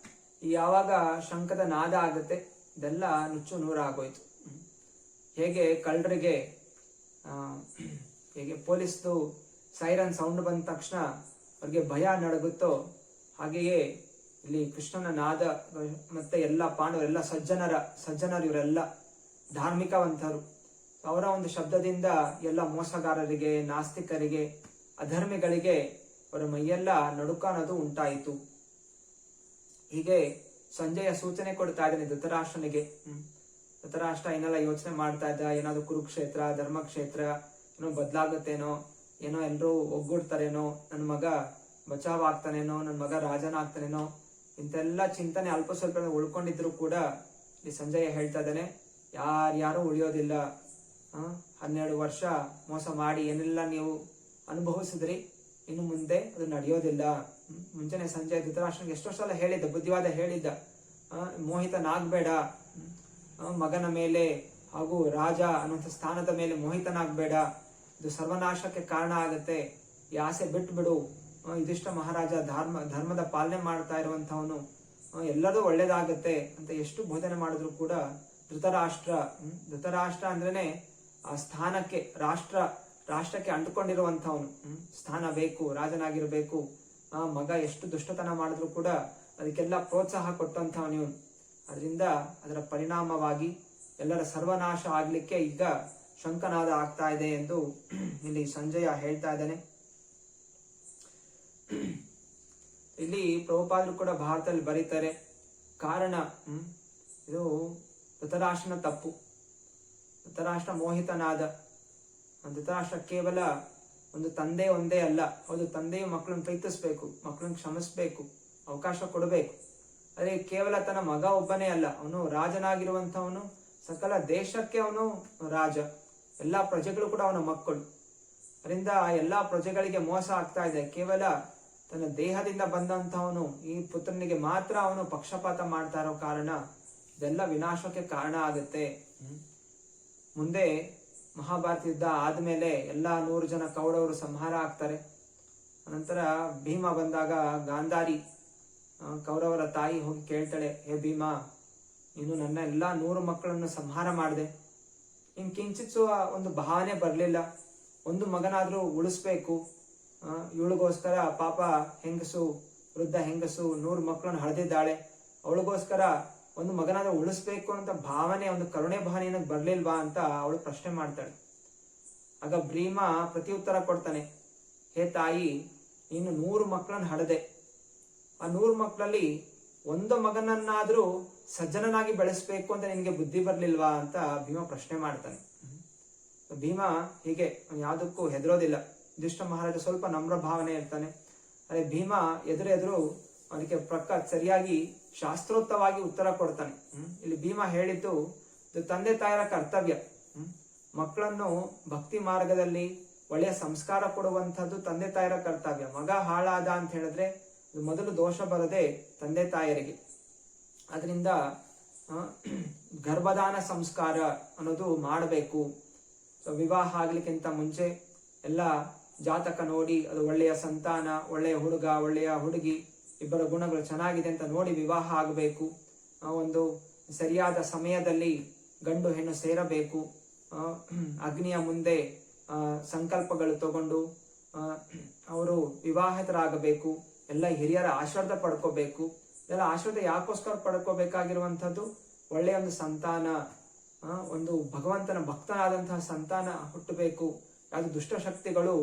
ಯಾವಾಗ ಶಂಖದ ನಾದ ಆಗುತ್ತೆ ಇದೆಲ್ಲ ನುಚ್ಚು ನೂರಾಗೋಯ್ತು. ಹೇಗೆ ಕಳ್ಳರಿಗೆ ಹೇಗೆ ಪೊಲೀಸ್ದು ಸೈರನ್ ಸೌಂಡ್ ಬಂದ ತಕ್ಷಣ ಅವ್ರಿಗೆ ಭಯ ನಡಗುತ್ತೋ ಹಾಗೆಯೇ ಇಲ್ಲಿ ಕೃಷ್ಣನ ನಾದ ಮತ್ತೆ ಎಲ್ಲ ಪಾಂಡವರೆಲ್ಲ ಸಜ್ಜನರು ಇವರೆಲ್ಲ ಧಾರ್ಮಿಕವಂತರು. ಅವರ ಒಂದು ಶಬ್ದದಿಂದ ಎಲ್ಲ ಮೋಸಗಾರರಿಗೆ, ನಾಸ್ತಿಕರಿಗೆ, ಅಧರ್ಮಿಗಳಿಗೆ ಅವರ ಮೈಯೆಲ್ಲ ನಡುಕ ಅನ್ನೋದು ಉಂಟಾಯಿತು. ಹೀಗೆ ಸಂಜಯ ಸೂಚನೆ ಕೊಡ್ತಾ ಇದ್ದಾನೆ ಧೃತರಾಷ್ಟ್ರನಿಗೆ. ಧೃತರಾಷ್ಟ್ರ ಏನೆಲ್ಲ ಯೋಚನೆ ಮಾಡ್ತಾ ಇದ್ದ, ಏನಾದ್ರು ಕುರುಕ್ಷೇತ್ರ ಧರ್ಮಕ್ಷೇತ್ರ ಏನೋ ಬದಲಾಗುತ್ತೇನೋ, ಏನೋ ಎಲ್ಲರೂ ಒಗ್ಗೂಡ್ತಾರೇನೋ, ನನ್ನ ಮಗ ಬಚಾವ್ ಆಗ್ತಾನೇನೋ, ನನ್ನ ಮಗ ರಾಜನಾಗ್ತಾನೇನೋ, ಇಂತೆಲ್ಲ ಚಿಂತನೆ ಅಲ್ಪ ಸ್ವಲ್ಪ ಉಳ್ಕೊಂಡಿದ್ರು ಕೂಡ ಈ ಸಂಜಯ ಹೇಳ್ತಾ ಇದ್ದಾನೆ ಯಾರ್ಯಾರು ಉಳಿಯೋದಿಲ್ಲ. 12 ವರ್ಷ ಮೋಸ ಮಾಡಿ ಏನೆಲ್ಲ ನೀವು ಅನುಭವಿಸಿದ್ರಿ, ಇನ್ನು ಮುಂದೆ ಅದು ನಡೆಯೋದಿಲ್ಲ. ಮುಂಚೆನೆ ಸಂಜಯ್ ಧೃತರಾಷ್ಟ್ರನಿಗೆ ಎಷ್ಟೋ ಸಲ ಹೇಳಿದ್ದ, ಬುದ್ಧಿವಾದ ಹೇಳಿದ್ದ, ಮೋಹಿತನಾಗ್ಬೇಡ, ಮಗನ ಮೇಲೆ ಹಾಗೂ ರಾಜ ಅನ್ನುವಂಥ ಸ್ಥಾನದ ಮೇಲೆ ಮೋಹಿತನಾಗ್ಬೇಡ, ಇದು ಸರ್ವನಾಶಕ್ಕೆ ಕಾರಣ ಆಗತ್ತೆ, ಈ ಆಸೆ ಬಿಟ್ಟು ಬಿಡು. ಯುಧಿಷ್ಠ ಮಹಾರಾಜ ಧರ್ಮದ ಪಾಲನೆ ಮಾಡ್ತಾ ಇರುವಂತವನು, ಎಲ್ಲದೂ ಒಳ್ಳೇದಾಗತ್ತೆ ಅಂತ ಎಷ್ಟು ಬೋಧನೆ ಮಾಡಿದ್ರು ಕೂಡ ಧೃತರಾಷ್ಟ್ರ ಅಂದ್ರೇನೆ ಆ ಸ್ಥಾನಕ್ಕೆ, ರಾಷ್ಟ್ರಕ್ಕೆ ಅಂಟುಕೊಂಡಿರುವಂತವನು. ಸ್ಥಾನ ಬೇಕು, ರಾಜನಾಗಿರ್ಬೇಕು. ಮಗ ಎಷ್ಟು ದುಷ್ಟತನ ಮಾಡಿದ್ರು ಕೂಡ ಅದಕ್ಕೆಲ್ಲ ಪ್ರೋತ್ಸಾಹ ಕೊಟ್ಟಂತವನು ಇವನು. ಅದರಿಂದ ಅದರ ಪರಿಣಾಮವಾಗಿ ಎಲ್ಲರ ಸರ್ವನಾಶ ಆಗ್ಲಿಕ್ಕೆ ಈಗ ಶಂಖನಾದ ಆಗ್ತಾ ಇದೆ ಎಂದು ಇಲ್ಲಿ ಸಂಜಯ ಹೇಳ್ತಾ ಇದ್ದಾನೆ. ಇಲ್ಲಿ ಪ್ರಭುಪಾದರು ಕೂಡ ಭಾರತದಲ್ಲಿ ಬರೀತಾರೆ, ಕಾರಣ ಇದು ಧೃತರಾಷ್ಟ್ರನ ತಪ್ಪು. ಧೃತರಾಷ್ಟ್ರ ಮೋಹಿತನಾದ. ಧೃತರಾಷ್ಟ್ರ ಕೇವಲ ಒಂದು ತಂದೆ ಒಂದೇ ಅಲ್ಲ, ಹೌದು ತಂದೆಯು ಮಕ್ಕಳನ್ನು ಪ್ರೀತಿಸ್ಬೇಕು, ಮಕ್ಕಳನ್ನು ಕ್ಷಮಿಸ್ಬೇಕು, ಅವಕಾಶ ಕೊಡಬೇಕು. ಅದೇ ಕೇವಲ ತನ್ನ ಮಗ ಒಬ್ಬನೇ ಅಲ್ಲ, ಅವನು ರಾಜನಾಗಿರುವಂತವನು, ಸಕಲ ದೇಶಕ್ಕೆ ಅವನು ರಾಜ, ಎಲ್ಲಾ ಪ್ರಜೆಗಳು ಕೂಡ ಅವನ ಮಕ್ಕಳು. ಅದರಿಂದ ಎಲ್ಲಾ ಪ್ರಜೆಗಳಿಗೆ ಮೋಸ ಆಗ್ತಾ ಇದೆ. ಕೇವಲ ತನ್ನ ದೇಹದಿಂದ ಬಂದಂತವನು ಈ ಪುತ್ರನಿಗೆ ಮಾತ್ರ ಅವನು ಪಕ್ಷಪಾತ ಮಾಡ್ತಾ ಇರೋ ಕಾರಣ ಇದೆಲ್ಲ ವಿನಾಶಕ್ಕೆ ಕಾರಣ ಆಗುತ್ತೆ. ಮುಂದೆ ಮಹಾಭಾರತ ಯುದ್ಧ ಆದ್ಮೇಲೆ ಎಲ್ಲಾ 100 ಜನ ಕೌರವರು ಸಂಹಾರ ಆಗ್ತಾರೆ. ಅನಂತರ ಭೀಮ ಬಂದಾಗ ಗಾಂಧಾರಿ ಕೌರವರ ತಾಯಿ ಹೋಗಿ ಕೇಳ್ತಾಳೆ, ಹೇ ಭೀಮ, ನೀನು ನನ್ನ ಎಲ್ಲಾ 100 ಮಕ್ಕಳನ್ನು ಸಂಹಾರ ಮಾಡಿದೆ, ಇನ್ ಕಿಂಚಿತ್ಸು ಒಂದು ಭಾವನೆ ಬರ್ಲಿಲ್ಲ, ಒಂದು ಮಗನಾದ್ರೂ ಉಳಿಸ್ಬೇಕು, ಇವಳಿಗೋಸ್ಕರ ಪಾಪ ಹೆಂಗಸು, ವೃದ್ಧ ಹೆಂಗಸು 100 ಮಕ್ಕಳನ್ನು ಹಳೆದಿದ್ದಾಳೆ, ಅವಳಿಗೋಸ್ಕರ ಒಂದು ಮಗನಾದ್ರೂ ಉಳಿಸ್ಬೇಕು ಅಂತ ಭಾವನೆ, ಒಂದು ಕರುಣೆ ಭಾವನೆ ಏನಕ್ಕೆ ಬರ್ಲಿಲ್ವಾ ಅಂತ ಅವಳು ಪ್ರಶ್ನೆ ಮಾಡ್ತಾಳೆ. ಆಗ ಭೀಮ ಪ್ರತ್ಯುತ್ತರ ಕೊಡ್ತಾನೆ, ಹೇ ತಾಯಿ, ನೀನು 100 ಮಕ್ಕಳನ್ನು ಹಡೆದೆ, ಆ 100 ಮಕ್ಕಳಲ್ಲಿ ಒಂದು ಮಗನನ್ನಾದ್ರೂ ಸಜ್ಜನನಾಗಿ ಬೆಳೆಸ್ಬೇಕು ಅಂತ ನಿನ್ಗೆ ಬುದ್ಧಿ ಬರ್ಲಿಲ್ವಾ ಅಂತ ಭೀಮ ಪ್ರಶ್ನೆ ಮಾಡ್ತಾನೆ. ಭೀಮ ಹೀಗೆ ಯಾವುದಕ್ಕೂ ಹೆದರೋದಿಲ್ಲ. ಯುಧಿಷ್ಠ ಮಹಾರಾಜ ಸ್ವಲ್ಪ ನಮ್ರ ಭಾವನೆ ಇರ್ತಾನೆ. ಅದೇ ಭೀಮ ಎದುರು ಅದಕ್ಕೆ ಸರಿಯಾಗಿ ಶಾಸ್ತ್ರೋಕ್ತವಾಗಿ ಉತ್ತರ ಕೊಡ್ತಾನೆ. ಇಲ್ಲಿ ಭೀಮ ಹೇಳಿದ್ದು ತಂದೆ ತಾಯರ ಕರ್ತವ್ಯ. ಮಕ್ಕಳನ್ನು ಭಕ್ತಿ ಮಾರ್ಗದಲ್ಲಿ ಒಳ್ಳೆಯ ಸಂಸ್ಕಾರ ಕೊಡುವಂಥದ್ದು ತಂದೆ ತಾಯರ ಕರ್ತವ್ಯ. ಮಗ ಹಾಳಾದ ಅಂತ ಹೇಳಿದ್ರೆ ಮೊದಲು ದೋಷ ಬರದೆ ತಂದೆ ತಾಯರಿಗೆ. ಅದರಿಂದ ಗರ್ಭದಾನ ಸಂಸ್ಕಾರ ಅನ್ನೋದು ಮಾಡಬೇಕು. ವಿವಾಹ ಆಗ್ಲಿಕ್ಕಿಂತ ಮುಂಚೆ ಎಲ್ಲ ಜಾತಕ ನೋಡಿ, ಅದು ಒಳ್ಳೆಯ ಸಂತಾನ, ಒಳ್ಳೆಯ ಹುಡುಗ, ಒಳ್ಳೆಯ ಹುಡುಗಿ, ಇಬ್ಬರ ಗುಣಗಳು ಚೆನ್ನಾಗಿದೆ ಅಂತ ನೋಡಿ ವಿವಾಹ ಆಗಬೇಕು. ಒಂದು ಸರಿಯಾದ ಸಮಯದಲ್ಲಿ ಗಂಡು ಹೆಣ್ಣು ಸೇರಬೇಕು. ಅಗ್ನಿಯ ಮುಂದೆ ಸಂಕಲ್ಪಗಳು ತಗೊಂಡು ಅವರು ವಿವಾಹಿತರಾಗಬೇಕು. ಎಲ್ಲ ಹಿರಿಯರ ಆಶೀರ್ವಾದ ಪಡ್ಕೋಬೇಕು. ಇದೆಲ್ಲ ಆಶೀರ್ವಾದ ಯಾಕೋಸ್ಕರ ಪಡ್ಕೋಬೇಕಾಗಿರುವಂಥದ್ದು, ಒಳ್ಳೆಯ ಒಂದು ಸಂತಾನ, ಒಂದು ಭಗವಂತನ ಭಕ್ತನಾದಂತಹ ಸಂತಾನ ಹುಟ್ಟಬೇಕು. ಯಾವುದು ದುಷ್ಟಶಕ್ತಿಗಳು,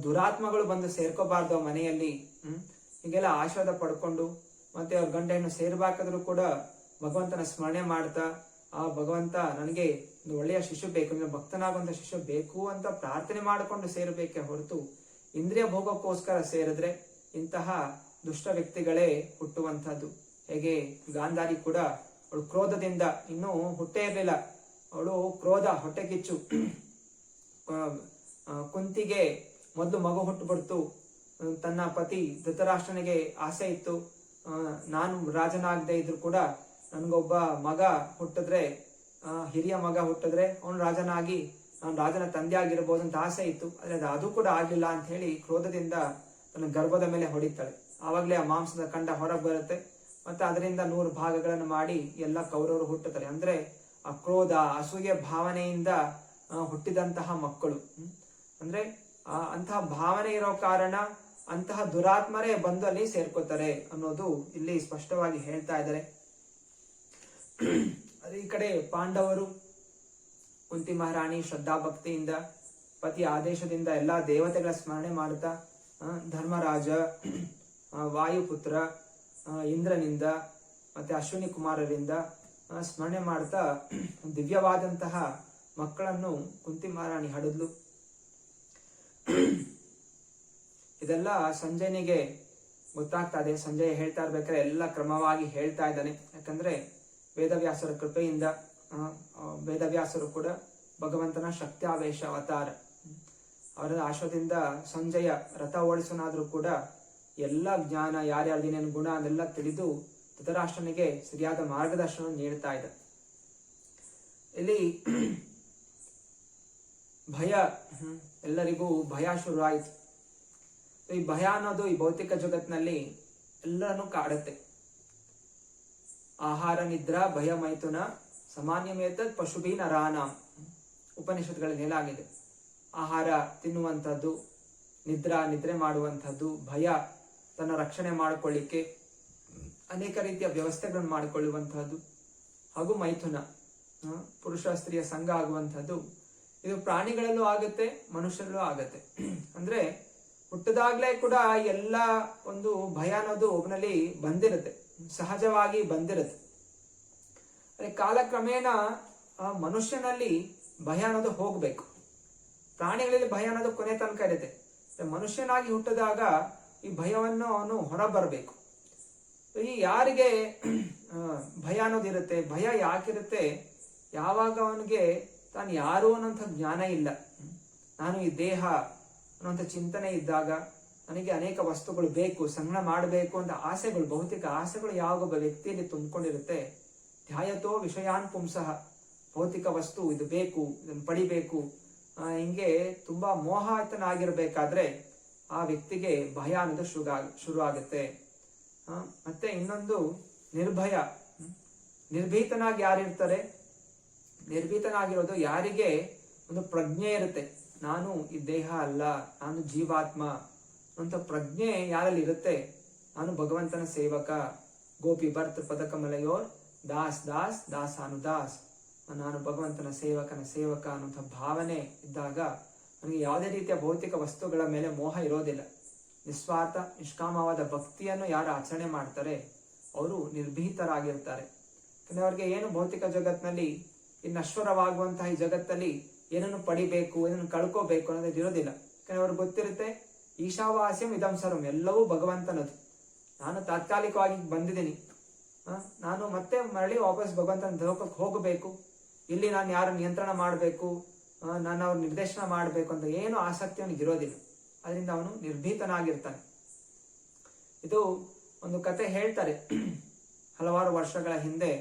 ದುರಾತ್ಮಗಳು ಬಂದು ಸೇರ್ಕೋಬಾರ್ದು ಮನೆಯಲ್ಲಿ. ಹೀಗೆಲ್ಲ ಆಶೀರ್ವಾದ ಪಡ್ಕೊಂಡು ಮತ್ತೆ ಅವ್ರ ಗಂಡ ಹೆಣ್ಣು ಸೇರ್ಬೇಕಾದ್ರೂ ಕೂಡ ಭಗವಂತನ ಸ್ಮರಣೆ ಮಾಡ್ತಾ, ಆ ಭಗವಂತ ನನಗೆ ಒಂದು ಒಳ್ಳೆಯ ಶಿಶು ಬೇಕು, ಭಕ್ತನಾಗುವಂತ ಶಿಶು ಬೇಕು ಅಂತ ಪ್ರಾರ್ಥನೆ ಮಾಡಿಕೊಂಡು ಸೇರಬೇಕೆ ಹೊರತು ಇಂದ್ರಿಯ ಭೋಗಕ್ಕೋಸ್ಕರ ಸೇರಿದ್ರೆ ಇಂತಹ ದುಷ್ಟ ವ್ಯಕ್ತಿಗಳೇ ಹುಟ್ಟುವಂತಹದ್ದು. ಹೇಗೆ ಗಾಂಧಾರಿ ಕೂಡ ಅವಳು ಕ್ರೋಧದಿಂದ ಇನ್ನೂ ಹುಟ್ಟೇ ಇರಲಿಲ್ಲ, ಅವಳು ಕ್ರೋಧ, ಹೊಟ್ಟೆ ಕಿಚ್ಚು, ಕುಂತಿಗೆ ಮೊದಲು ಮಗು ಹುಟ್ಟುಬಿಡ್ತು. ತನ್ನ ಪತಿ ಧೃತರಾಷ್ಟ್ರನಿಗೆ ಆಸೆ ಇತ್ತು, ನಾನು ರಾಜನಾಗದೆ ಇದ್ರು ಕೂಡ ನನ್ಗೊಬ್ಬ ಮಗ ಹುಟ್ಟಿದ್ರೆ ಹಿರಿಯ ಮಗ ಹುಟ್ಟಿದ್ರೆ ಅವನು ರಾಜನಾಗಿ ಅವನು ರಾಜನ ತಂದೆ ಆಗಿರ್ಬೋದು ಅಂತ ಆಸೆ ಇತ್ತು. ಆದ್ರೆ ಅದು ಕೂಡ ಆಗ್ಲಿಲ್ಲ ಅಂತ ಹೇಳಿ ಕ್ರೋಧದಿಂದ ತನ್ನ ಗರ್ಭದ ಮೇಲೆ ಹೊಡಿತಾಳೆ. ಆವಾಗಲೇ ಆ ಮಾಂಸದ ಖಂಡ ಹೊರಗೆ ಬರುತ್ತೆ. ಮತ್ತೆ ಅದರಿಂದ 100 ಭಾಗಗಳನ್ನು ಮಾಡಿ ಎಲ್ಲ ಕೌರವರು ಹುಟ್ಟುತ್ತಾರೆ. ಅಂದ್ರೆ ಆ ಕ್ರೋಧ, ಅಸೂಯೆ ಭಾವನೆಯಿಂದ ಹುಟ್ಟಿದಂತಹ ಮಕ್ಕಳು. ಅಂದ್ರೆ ಅಂತಹ ಭಾವನೆ ಇರೋ ಕಾರಣ ಅಂತಹ ದುರಾತ್ಮರೇ ಬಂದು ಅಲ್ಲಿ ಸೇರ್ಕೋತಾರೆ ಅನ್ನೋದು ಇಲ್ಲಿ ಸ್ಪಷ್ಟವಾಗಿ ಹೇಳ್ತಾ ಇದ್ದಾರೆ. ಈ ಕಡೆ ಪಾಂಡವರು ಕುಂತಿ ಮಹಾರಾಣಿ ಶ್ರದ್ಧಾ ಭಕ್ತಿಯಿಂದ ಪತಿ ಆದೇಶದಿಂದ ಎಲ್ಲಾ ದೇವತೆಗಳ ಸ್ಮರಣೆ ಮಾಡುತ್ತಾ ಧರ್ಮರಾಜ, ವಾಯುಪುತ್ರ, ಇಂದ್ರನಿಂದ ಮತ್ತೆ ಅಶ್ವಿನಿ ಕುಮಾರರಿಂದ ಸ್ಮರಣೆ ಮಾಡ್ತಾ ದಿವ್ಯವಾದಂತಹ ಮಕ್ಕಳನ್ನು ಕುಂತಿ ಮಹಾರಾಣಿ ಹಡಿದ್ಲು. ಇದೆಲ್ಲ ಸಂಜಯನಿಗೆ ಗೊತ್ತಾಗ್ತಾ ಇದೆ. ಸಂಜಯ ಹೇಳ್ತಾ ಇರ್ಬೇಕಾದ್ರೆ ಎಲ್ಲ ಕ್ರಮವಾಗಿ ಹೇಳ್ತಾ ಇದ್ದಾನೆ. ಯಾಕಂದ್ರೆ ವೇದವ್ಯಾಸರ ಕೃಪೆಯಿಂದ, ವೇದವ್ಯಾಸರು ಕೂಡ ಭಗವಂತನ ಶಕ್ತ್ಯಾವೇಶ ಅವತಾರ, ಅವರ ಆಶ್ರದಿಂದ ಸಂಜಯ ರಥ ಓಡಿಸೋನಾದ್ರೂ ಕೂಡ ಎಲ್ಲ ಜ್ಞಾನ, ಯಾರ್ಯಾರ್ದೇನೇನು ಗುಣ ಅದೆಲ್ಲ ತಿಳಿದು ಧೃತರಾಷ್ಟ್ರನಿಗೆ ಸರಿಯಾದ ಮಾರ್ಗದರ್ಶನ ನೀಡ್ತಾ ಇದೆ. ಇಲ್ಲಿ ಭಯ, ಎಲ್ಲರಿಗೂ ಭಯ ಶುರುವಾಯಿತು. ಈ ಭಯ ಅನ್ನೋದು ಈ ಭೌತಿಕ ಜಗತ್ತಿನಲ್ಲಿ ಎಲ್ಲರನ್ನು ಕಾಡುತ್ತೆ. ಆಹಾರ ನಿದ್ರಾ ಭಯ ಮೈಥುನ ಸಾಮಾನ್ಯಮೇತದ್ ಪಶುಭಿ ನರಾನಾಂ ಉಪನಿಷತ್ಗಳಲ್ಲಿ ಹೇಳಾಗಿದೆ. ಆಹಾರ ತಿನ್ನುವಂಥದ್ದು, ನಿದ್ರೆ ಮಾಡುವಂಥದ್ದು, ಭಯ ತನ್ನ ರಕ್ಷಣೆ ಮಾಡಿಕೊಳ್ಳಿಕ್ಕೆ ಅನೇಕ ರೀತಿಯ ವ್ಯವಸ್ಥೆಗಳನ್ನು ಮಾಡಿಕೊಳ್ಳುವಂತಹದ್ದು, ಹಾಗೂ ಮೈಥುನ ಪುರುಷ ಸ್ತ್ರೀಯ ಸಂಘ ಆಗುವಂಥದ್ದು. ಇದು ಪ್ರಾಣಿಗಳಲ್ಲೂ ಆಗುತ್ತೆ, ಮನುಷ್ಯರಲ್ಲೂ ಆಗುತ್ತೆ. ಅಂದ್ರೆ ಹುಟ್ಟದಾಗ್ಲೇ ಕೂಡ ಎಲ್ಲ ಒಂದು ಭಯ ಅನ್ನೋದು ಒಬ್ಬನಲ್ಲಿ ಬಂದಿರುತ್ತೆ, ಸಹಜವಾಗಿ ಬಂದಿರುತ್ತೆ. ಅದೇ ಕಾಲಕ್ರಮೇಣ ಮನುಷ್ಯನಲ್ಲಿ ಭಯ ಅನ್ನೋದು ಹೋಗ್ಬೇಕು. ಪ್ರಾಣಿಗಳಲ್ಲಿ ಭಯ ಅನ್ನೋದು ಕೊನೆ ತನಕ ಇರುತ್ತೆ. ಮನುಷ್ಯನಾಗಿ ಹುಟ್ಟಿದಾಗ ಈ ಭಯವನ್ನು ಅವನು ಹೊರ ಬರಬೇಕು. ಈ ಯಾರಿಗೆ ಭಯ ಅನ್ನೋದಿರುತ್ತೆ, ಭಯ ಯಾಕಿರುತ್ತೆ? ಯಾವಾಗ ಅವನಿಗೆ ತಾನು ಯಾರು ಅನ್ನೋಂಥ ಜ್ಞಾನ ಇಲ್ಲ, ನಾನು ಈ ದೇಹ ಅನ್ನೋಂಥ ಚಿಂತನೆ ಇದ್ದಾಗ, ನನಗೆ ಅನೇಕ ವಸ್ತುಗಳು ಬೇಕು, ಸಂಗ್ರಹ ಮಾಡಬೇಕು ಅಂತ ಆಸೆಗಳು, ಭೌತಿಕ ಆಸೆಗಳು ಯಾವಾಗ ಒಬ್ಬ ವ್ಯಕ್ತಿಯಲ್ಲಿ ತುಂಬಿಕೊಂಡಿರುತ್ತೆ, ಧ್ಯಾಯತೋ ವಿಷಯಾನ್ ಪುಂಸಃ, ಭೌತಿಕ ವಸ್ತು ಇದು ಬೇಕು, ಇದನ್ನು ಪಡಿಬೇಕು, ಹಿಂಗೆ ತುಂಬಾ ಮೋಹಾತನಾಗಿರ್ಬೇಕಾದ್ರೆ ಆ ವ್ಯಕ್ತಿಗೆ ಭಯ ಅನ್ನೋದು ಶುರು ಆಗುತ್ತೆ. ಮತ್ತೆ ಇನ್ನೊಂದು ನಿರ್ಭಯ, ನಿರ್ಭೀತನಾಗಿ ಯಾರಿರ್ತಾರೆ? ನಿರ್ಭೀತನಾಗಿರೋದು ಯಾರಿಗೆ ಒಂದು ಪ್ರಜ್ಞೆ ಇರುತ್ತೆ, ನಾನು ಈ ದೇಹ ಅಲ್ಲ, ನಾನು ಜೀವಾತ್ಮ ಅಂತ ಪ್ರಜ್ಞೆ ಯಾರಲ್ಲಿ ಇರುತ್ತೆ, ನಾನು ಭಗವಂತನ ಸೇವಕ, ಗೋಪಿ ಭರ್ತ ಪದಕಮಲಯೋರ್ ದಾಸ್ ದಾಸ್ ದಾಸಾನುದಾಸ್, ನಾನು ಭಗವಂತನ ಸೇವಕನ ಸೇವಕ ಅನ್ನುವಂಥ ಭಾವನೆ ಇದ್ದಾಗ ನನಗೆ ಯಾವುದೇ ರೀತಿಯ ಭೌತಿಕ ವಸ್ತುಗಳ ಮೇಲೆ ಮೋಹ ಇರೋದಿಲ್ಲ. ನಿಸ್ವಾರ್ಥ ನಿಷ್ಕಾಮವಾದ ಭಕ್ತಿಯನ್ನು ಯಾರು ಆಚರಣೆ ಮಾಡ್ತಾರೆ ಅವರು ನಿರ್ಭೀತರಾಗಿರ್ತಾರೆ. ಯಾಕಂದ್ರೆ ಅವ್ರಿಗೆ ಏನು ಭೌತಿಕ ಜಗತ್ತಿನಲ್ಲಿ, ಈ ನಶ್ವರವಾಗುವಂತಹ ಈ ಜಗತ್ತಲ್ಲಿ ಏನನ್ನು ಪಡಿಬೇಕು, ಏನನ್ನು ಕಳ್ಕೋಬೇಕು ಅನ್ನೋದು ಇರೋದಿಲ್ಲ. ಯಾಕಂದ್ರೆ ಅವ್ರಿಗೆ ಗೊತ್ತಿರುತ್ತೆ, ಈಶಾವಾಸ್ಯಂ ಇದಂ ಸರ್ವಂ, ಎಲ್ಲವೂ ಭಗವಂತನದು. ನಾನು ತಾತ್ಕಾಲಿಕವಾಗಿ ಬಂದಿದ್ದೀನಿ, ನಾನು ಮತ್ತೆ ಮರಳಿ ವಾಪಸ್ ಭಗವಂತನ ಲೋಕಕ್ಕೆ ಹೋಗಬೇಕು, ಇಲ್ಲಿ ನಾನು ಯಾರು ನಿಯಂತ್ರಣ ಮಾಡಬೇಕು, ನಾನು ಅವ್ರ ನಿರ್ದೇಶನ ಮಾಡಬೇಕು ಅಂತ ಏನು ಆಸಕ್ತಿ ಅವನಿಗೆ ಇರೋದಿಲ್ಲ. ಅದರಿಂದ ಅವನು ನಿರ್ಭೀತನಾಗಿರ್ತಾನೆ. ಇದು ಒಂದು ಕತೆ ಹೇಳ್ತಾರೆ. ಹಲವಾರು ವರ್ಷಗಳ ಹಿಂದೆ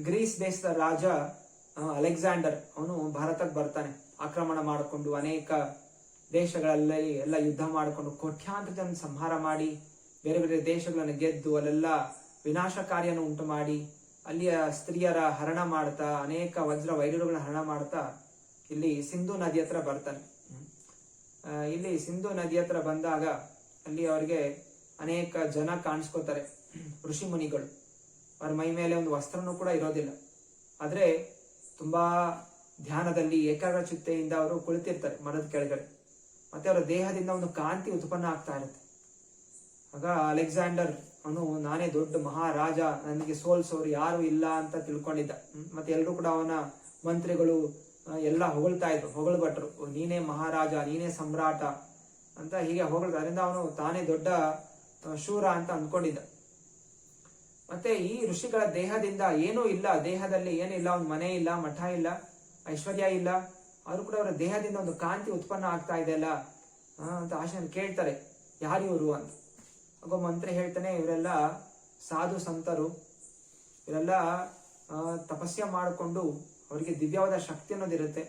ಗ್ರೀಸ್ ದೇಶದ ರಾಜ ಅಲೆಕ್ಸಾಂಡರ್ ಅವನು ಭಾರತಕ್ಕೆ ಬರ್ತಾನೆ. ಆಕ್ರಮಣ ಮಾಡಿಕೊಂಡು ಅನೇಕ ದೇಶಗಳಲ್ಲಿ ಎಲ್ಲ ಯುದ್ಧ ಮಾಡಿಕೊಂಡು ಕೋಟ್ಯಾಂತರ ಜನ ಸಂಹಾರ ಮಾಡಿ ಬೇರೆ ಬೇರೆ ದೇಶಗಳನ್ನು ಗೆದ್ದು ಅಲ್ಲೆಲ್ಲ ವಿನಾಶಕಾರಿಯನ್ನು ಉಂಟು ಮಾಡಿ ಅಲ್ಲಿಯ ಸ್ತ್ರೀಯರ ಹರಣ ಮಾಡ್ತಾ, ಅನೇಕ ವಜ್ರ ವೈಡೂರ್ಯಗಳನ್ನ ಹರಣ ಮಾಡ್ತಾ ಇಲ್ಲಿ ಸಿಂಧು ನದಿ ಹತ್ರ ಬರ್ತಾನೆ. ಇಲ್ಲಿ ಸಿಂಧು ನದಿ ಹತ್ರ ಬಂದಾಗ ಅಲ್ಲಿ ಅವರಿಗೆ ಅನೇಕ ಜನ ಕಾಣಿಸ್ಕೋತಾರೆ, ಋಷಿ ಮುನಿಗಳು. ಅವ್ರ ಮೈ ಮೇಲೆ ಒಂದು ವಸ್ತ್ರನೂ ಕೂಡ ಇರೋದಿಲ್ಲ, ಆದ್ರೆ ತುಂಬಾ ಧ್ಯಾನದಲ್ಲಿ ಏಕಾಗ್ರ ಚಿತ್ತೆಯಿಂದ ಅವರು ಕುಳಿತಿರ್ತಾರೆ ಮರದ ಕೆಳಗಡೆ. ಮತ್ತೆ ಅವರ ದೇಹದಿಂದ ಒಂದು ಕಾಂತಿ ಉತ್ಪನ್ನ ಆಗ್ತಾ ಇರುತ್ತೆ. ಆಗ ಅಲೆಕ್ಸಾಂಡರ್ ಅವನು ನಾನೇ ದೊಡ್ಡ ಮಹಾರಾಜ, ನನಗೆ ಸೋಲ್ಸೋರು ಯಾರು ಇಲ್ಲ ಅಂತ ತಿಳ್ಕೊಂಡಿದ್ದ. ಮತ್ತೆ ಎಲ್ಲರೂ ಕೂಡ ಅವನ ಮಂತ್ರಿಗಳು ಎಲ್ಲ ಹೊಗಳ್ತಾ ಇದ್ರು, ಹೊಗಳ್ಭಟ್ರು, ನೀನೇ ಮಹಾರಾಜ, ನೀನೇ ಸಮ್ರಾಟ ಅಂತ ಹೀಗೆ ಹೊಗಳ್ತಾ. ಅದರಿಂದ ಅವನು ತಾನೇ ದೊಡ್ಡ ಶೂರ ಅಂತ ಅಂದ್ಕೊಂಡಿದ್ದ. ಮತ್ತೆ ಈ ಋಷಿಗಳ ದೇಹದಿಂದ ಏನೂ ಇಲ್ಲ, ದೇಹದಲ್ಲಿ ಏನಿಲ್ಲ, ಒಂದು ಮನೆ ಇಲ್ಲ, ಮಠ ಇಲ್ಲ, ಐಶ್ವರ್ಯ ಇಲ್ಲ, ಆದ್ರೂ ಕೂಡ ಅವರ ದೇಹದಿಂದ ಒಂದು ಕಾಂತಿ ಉತ್ಪನ್ನ ಆಗ್ತಾ ಇದೆ ಅಲ್ಲ ಅಂತ ಆಶೆ ಕೇಳ್ತಾರೆ, ಯಾರು ಇವರು ಅಂತ. ಆಗ ಮಂತ್ರಿ ಹೇಳ್ತಾನೆ, ಇವರೆಲ್ಲ ಸಾಧು ಸಂತರು, ಇವರೆಲ್ಲ ತಪಸ್ಯ ಮಾಡಿಕೊಂಡು ಅವರಿಗೆ ದಿವ್ಯವಾದ ಶಕ್ತಿ ಅನ್ನೋದಿರುತ್ತೆ.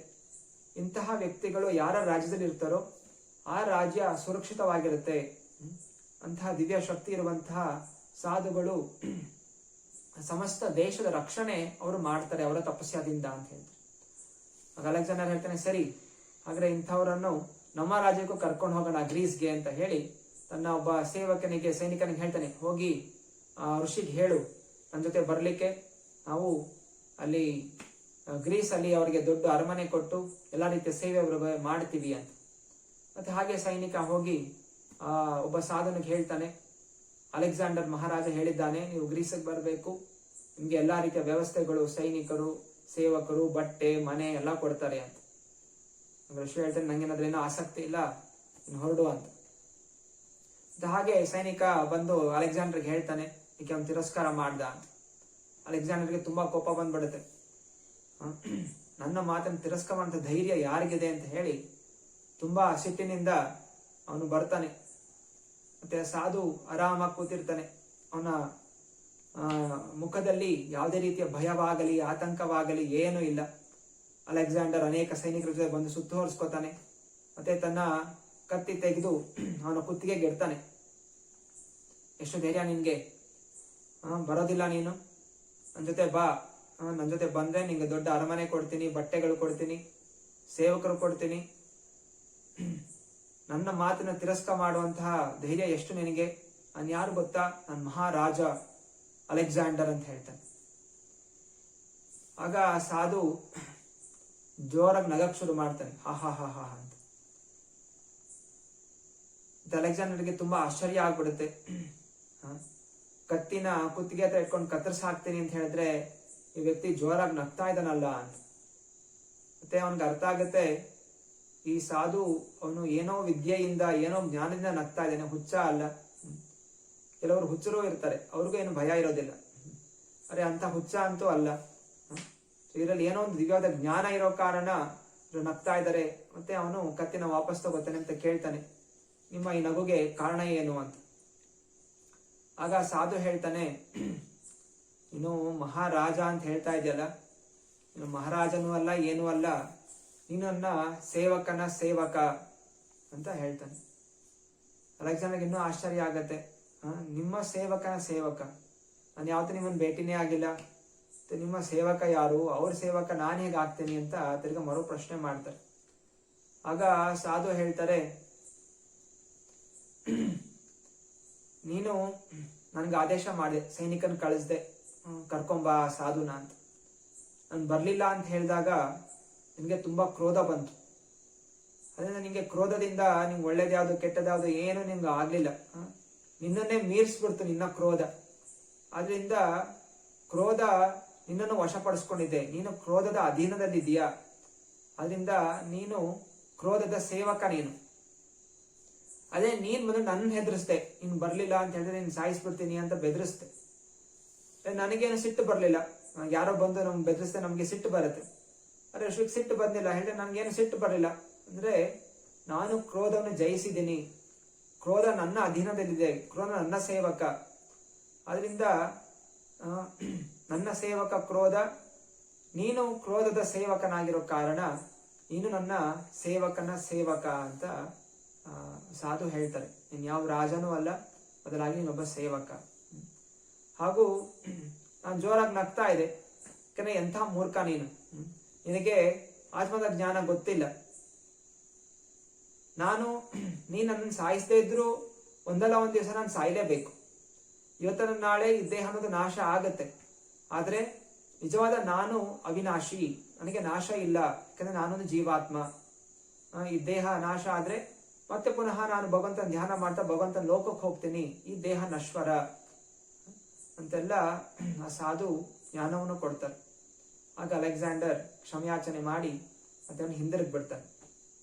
ಇಂತಹ ವ್ಯಕ್ತಿಗಳು ಯಾರ ರಾಜ್ಯದಲ್ಲಿ ಇರ್ತಾರೋ ಆ ರಾಜ್ಯ ಸುರಕ್ಷಿತವಾಗಿರುತ್ತೆ. ಅಂತಹ ದಿವ್ಯ ಶಕ್ತಿ ಇರುವಂತಹ ಸಾಧುಗಳು ಸಮಸ್ತ ದೇಶದ ರಕ್ಷಣೆ ಅವರು ಮಾಡ್ತಾರೆ ಅವರ ತಪಸ್ಯದಿಂದ ಅಂತ ಹೇಳ್ತಾರೆ. ಆಗ ಅಲೆಕ್ಸಾಂಡರ್ ಹೇಳ್ತಾನೆ, ಸರಿ ಹಾಗಾದ್ರೆ ಇಂಥವರನ್ನು ನಮ್ಮ ರಾಜ್ಯಕ್ಕೂ ಕರ್ಕೊಂಡು ಹೋಗೋಣ ಗ್ರೀಸ್ಗೆ ಅಂತ ಹೇಳಿ ತನ್ನ ಒಬ್ಬ ಸೈನಿಕನಿಗೆ ಹೇಳ್ತಾನೆ, ಹೋಗಿ ಋಷಿಗೆ ಹೇಳು ನನ್ನ ಜೊತೆ ಬರ್ಲಿಕ್ಕೆ, ನಾವು ಅಲ್ಲಿ ಗ್ರೀಸ್ ಅಲ್ಲಿ ಅವರಿಗೆ ದೊಡ್ಡ ಅರಮನೆ ಕೊಟ್ಟು ಎಲ್ಲಾ ರೀತಿಯ ಸೇವೆ ಅವ್ರಿಗೆ ಮಾಡ್ತೀವಿ ಅಂತ. ಮತ್ತೆ ಹಾಗೆ ಸೈನಿಕ ಹೋಗಿ ಒಬ್ಬ ಸಾಧನಿಗೆ ಹೇಳ್ತಾನೆ, ಅಲೆಕ್ಸಾಂಡರ್ ಮಹಾರಾಜ ಹೇಳಿದ್ದಾನೆ ನೀವು ಗ್ರೀಸ್ಗೆ ಬರಬೇಕು, ನಿಮ್ಗೆ ಎಲ್ಲಾ ರೀತಿಯ ವ್ಯವಸ್ಥೆಗಳು, ಸೈನಿಕರು, ಸೇವಕರು, ಬಟ್ಟೆ, ಮನೆ ಎಲ್ಲ ಕೊಡ್ತಾರೆ ಅಂತ. ಋಷಿ ಹೇಳ್ತಾನೆ, ನಂಗೇನಾದ್ರೇನೋ ಆಸಕ್ತಿ ಇಲ್ಲ, ಇನ್ನು ಹೊರಡು ಅಂತ. ಹಾಗೆ ಸೈನಿಕ ಬಂದು ಅಲೆಕ್ಸಾಂಡರ್ಗೆ ಹೇಳ್ತಾನೆ, ಈಕೆ ಅವ್ನು ತಿರಸ್ಕಾರ ಮಾಡ್ದ ಅಂತ. ಅಲೆಕ್ಸಾಂಡರ್ಗೆ ತುಂಬಾ ಕೋಪ ಬಂದ್ಬಿಡುತ್ತೆ. ನನ್ನ ಮಾತನ್ನು ತಿರಸ್ಕಾರ ಮಾಡುವಂತ ಧೈರ್ಯ ಯಾರಿಗಿದೆ ಅಂತ ಹೇಳಿ ತುಂಬಾ ಸಿಟ್ಟಿನಿಂದ ಅವನು ಬರ್ತಾನೆ. ಮತ್ತೆ ಸಾಧು ಆರಾಮಾಗಿ ಕೂತಿರ್ತಾನೆ. ಅವನ ಮುಖದಲ್ಲಿ ಯಾವುದೇ ರೀತಿಯ ಭಯವಾಗಲಿ ಆತಂಕವಾಗಲಿ ಏನೂ ಇಲ್ಲ. ಅಲೆಕ್ಸಾಂಡರ್ ಅನೇಕ ಸೈನಿಕರ ಜೊತೆ ಬಂದು ಸುತ್ತುವರಿಸ್ಕೋತಾನೆ. ಮತ್ತೆ ತನ್ನ ಕತ್ತಿ ತೆಗೆದು ಅವನ ಕುತ್ತಿಗೆಗೆ ಇಡ್ತಾನೆ. ಎಷ್ಟು ಧೈರ್ಯ ನಿನ್ಗೆ, ಬರೋದಿಲ್ಲ ನೀನು, ನನ್ನ ಜೊತೆ ಬಾ, ನನ್ನ ಜೊತೆ ಬಂದ್ರೆ ನಿಂಗೆ ದೊಡ್ಡ ಅರಮನೆ ಕೊಡ್ತೀನಿ, ಬಟ್ಟೆಗಳು ಕೊಡ್ತೀನಿ, ಸೇವಕರು ಕೊಡ್ತೀನಿ, ನನ್ನ ಮಾತನ್ನ ತಿರಸ್ಕಾರ ಮಾಡುವಂತಹ ಧೈರ್ಯ ಎಷ್ಟು ನಿನಗೆ, ನಾನು ಯಾರು ಗೊತ್ತಾ, ನಾನು ಮಹಾರಾಜ ಅಲೆಕ್ಸಾಂಡರ್ ಅಂತ ಹೇಳ್ತಾನೆ. ಆಗ ಸಾಧು ಜೋರಾಗಿ ನಗಕ್ ಶುರು ಮಾಡ್ತಾನೆ, ಹಾ ಹಾ ಹಾ ಹಾ ಅಂತ. ಅಲೆಕ್ಸಾಂಡರ್ಗೆ ತುಂಬಾ ಆಶ್ಚರ್ಯ ಆಗ್ಬಿಡುತ್ತೆ. ಕತ್ತಿನ ಕುತ್ತಿಗೆ ಹತ್ರ ಇಟ್ಕೊಂಡು ಕತ್ತರಿಸಿ ಹಾಕ್ತೀನಿ ಅಂತ ಹೇಳಿದ್ರೆ ಈ ವ್ಯಕ್ತಿ ಜೋರಾಗಿ ನಗ್ತಾ ಇದ್ದಾನಲ್ಲ ಅಂತ. ಮತ್ತೆ ಅವನ್ಗೆ ಅರ್ಥ ಆಗುತ್ತೆ, ಈ ಸಾಧು ಅವನು ಏನೋ ವಿದ್ಯೆಯಿಂದ ಏನೋ ಜ್ಞಾನದಿಂದ ನಗ್ತಾ ಇದ್ದಾನೆ, ಹುಚ್ಚ ಅಲ್ಲ. ಕೆಲವರು ಹುಚ್ಚರು ಇರ್ತಾರೆ, ಅವ್ರಿಗೂ ಏನು ಭಯ ಇರೋದಿಲ್ಲ. ಅರೆ ಅಂತ ಹುಚ್ಚ ಅಂತೂ ಅಲ್ಲ. ಇದರಲ್ಲಿ ಏನೋ ಒಂದು ದಿವ್ಯವಾದ ಜ್ಞಾನ ಇರೋ ಕಾರಣ ಇವರು ನಗ್ತಾ ಇದ್ದಾರೆ. ಮತ್ತೆ ಅವನು ಕತ್ತಿನ ವಾಪಸ್ ತಗೋತಾನೆ. ಅಂತ ಕೇಳ್ತಾನೆ, ನಿಮ್ಮ ಈ ನಗುಗೆ ಕಾರಣ ಏನು ಅಂತ. ಆಗ ಸಾಧು ಹೇಳ್ತಾನೆ, ನೀನು ಮಹಾರಾಜ ಅಂತ ಹೇಳ್ತಾ ಇದೆಯಲ್ಲ, ನೀನು ಮಹಾರಾಜನೂ ಅಲ್ಲ ಏನೂ ಅಲ್ಲ, ನೀನು ನನ್ನ ಸೇವಕನ ಸೇವಕ ಅಂತ ಹೇಳ್ತಾನೆ. ಅಲೆಕ್ಸಾಂಡರ್ಗೆ ಇನ್ನೂ ಆಶ್ಚರ್ಯ ಆಗತ್ತೆ, ನಿಮ್ಮ ಸೇವಕನ ಸೇವಕ, ನಾನು ಯಾವತ್ತೂ ನಿಮ್ಮನ್ನು ಭೇಟಿನೇ ಆಗಿಲ್ಲ, ನಿಮ್ಮ ಸೇವಕ ಯಾರು, ಅವ್ರ ಸೇವಕ ನಾನು ಹೇಗೆ ಆಗ್ತೀನಿ ಅಂತ ತಿರ್ಗ ಮರು ಪ್ರಶ್ನೆ ಮಾಡ್ತಾರೆ. ಆಗ ಸಾಧು ಹೇಳ್ತಾರೆ, ನೀನು ನನ್ಗೆ ಆದೇಶ ಮಾಡಿದೆ, ಸೈನಿಕನ್ ಕಳಿಸ್ದೆ, ಕರ್ಕೊಂಬ ಸಾಧುನ ಅಂತ. ನಾನು ಬರ್ಲಿಲ್ಲ ಅಂತ ಹೇಳಿದಾಗ ನಿನ್ಗೆ ತುಂಬಾ ಕ್ರೋಧ ಬಂತು. ಅದರಿಂದ ನಿಂಗೆ ಕ್ರೋಧದಿಂದ ನಿಂಗೆ ಒಳ್ಳೇದ್ಯಾವ್ದು ಕೆಟ್ಟದ್ಯಾವ್ದು ಏನು ನಿಂಗೆ ಆಗ್ಲಿಲ್ಲ, ನಿನ್ನನ್ನೇ ಮೀರಿಸ್ಬಿಡ್ತು ನಿನ್ನ ಕ್ರೋಧ. ಆದ್ರಿಂದ ಕ್ರೋಧ ನಿನ್ನನ್ನು ವಶಪಡಿಸ್ಕೊಂಡಿದೆ, ನೀನು ಕ್ರೋಧದ ಅಧೀನದಲ್ಲಿದ್ದೀಯಾ. ಅದರಿಂದ ನೀನು ಕ್ರೋಧದ ಸೇವಕ ನೀನು. ಅದೇ ನೀನ್ ಬಂದು ನನ್ನ ಹೆದರಿಸ್ದೆ, ನೀನ್ ಬರ್ಲಿಲ್ಲ ಅಂತ ಹೇಳಿದ್ರೆ ನೀನ್ ಸಾಯಿಸ್ಬಿಡ್ತೀನಿ ಅಂತ ಬೆದರಿಸ್ದೆ. ನನಗೇನು ಸಿಟ್ಟು ಬರ್ಲಿಲ್ಲ, ಯಾರೋ ಬಂದು ನಮ್ಗೆ ಬೆದರಿಸ್ದೆ, ನಮ್ಗೆ ಸಿಟ್ಟು ಬರುತ್ತೆ. ಅರೆ ಅಷ್ಟಕ್ಕೆ ಸಿಟ್ಟು ಬಂದಿಲ್ಲ ಹೇಳಿದ್ರೆ ನನ್ಗೇನು ಸಿಟ್ಟು ಬರಲಿಲ್ಲ ಅಂದ್ರೆ ನಾನು ಕ್ರೋಧವನ್ನು ಜಯಿಸಿದ್ದೀನಿ, ಕ್ರೋಧ ನನ್ನ ಅಧೀನದಲ್ಲಿದೆ, ಕ್ರೋಧ ನನ್ನ ಸೇವಕ. ಅದರಿಂದ ನನ್ನ ಸೇವಕ ಕ್ರೋಧ, ನೀನು ಕ್ರೋಧದ ಸೇವಕನಾಗಿರೋ ಕಾರಣ ನೀನು ನನ್ನ ಸೇವಕನ ಸೇವಕ ಅಂತ ಸಾಧು ಹೇಳ್ತಾರೆ. ನೀನು ಯಾವ ರಾಜನೂ ಅಲ್ಲ, ಬದಲಾಗಿ ನೀನೊಬ್ಬ ಸೇವಕ. ಹಾಗೂ ನಾನು ಜೋರಾಗಿ ನಗ್ತಾ ಇದೆ, ಯಾಕಂದ್ರೆ ಎಂಥ ಮೂರ್ಖ ನೀನು, ನಿನಗೆ ಆತ್ಮದ ಜ್ಞಾನ ಗೊತ್ತಿಲ್ಲ. ನೀನು ನನ್ನನ್ನು ಸಾಯಿಸದೇ ಇದ್ರು ಒಂದಲ್ಲ ಒಂದ್ ದಿವಸ ನಾನು ಸಾಯಲೇಬೇಕು. ಇವತ್ತನ ನಾಳೆ ಈ ದೇಹ ಅನ್ನೋದು ನಾಶ ಆಗತ್ತೆ, ಆದ್ರೆ ನಿಜವಾದ ನಾನು ಅವಿನಾಶಿ, ನನಗೆ ನಾಶ ಇಲ್ಲ, ಯಾಕಂದ್ರೆ ನಾನೊಂದು ಜೀವಾತ್ಮ. ಈ ದೇಹ ನಾಶ ಆದ್ರೆ ಮತ್ತೆ ಪುನಃ ನಾನು ಭಗವಂತನ ಧ್ಯಾನ ಮಾಡ್ತಾ ಭಗವಂತನ ಲೋಕಕ್ಕೆ ಹೋಗ್ತೀನಿ, ಈ ದೇಹ ನಶ್ವರ ಅಂತೆಲ್ಲ ಆ ಸಾಧು ಜ್ಞಾನವನ್ನು ಕೊಡ್ತಾರೆ. ಆಗ ಅಲೆಕ್ಸಾಂಡರ್ ಕ್ಷಮೆಯಾಚನೆ ಮಾಡಿ ಮತ್ತೆ ಅವನು ಹಿಂದಿರುಗಿ ಬಿಡ್ತಾನೆ.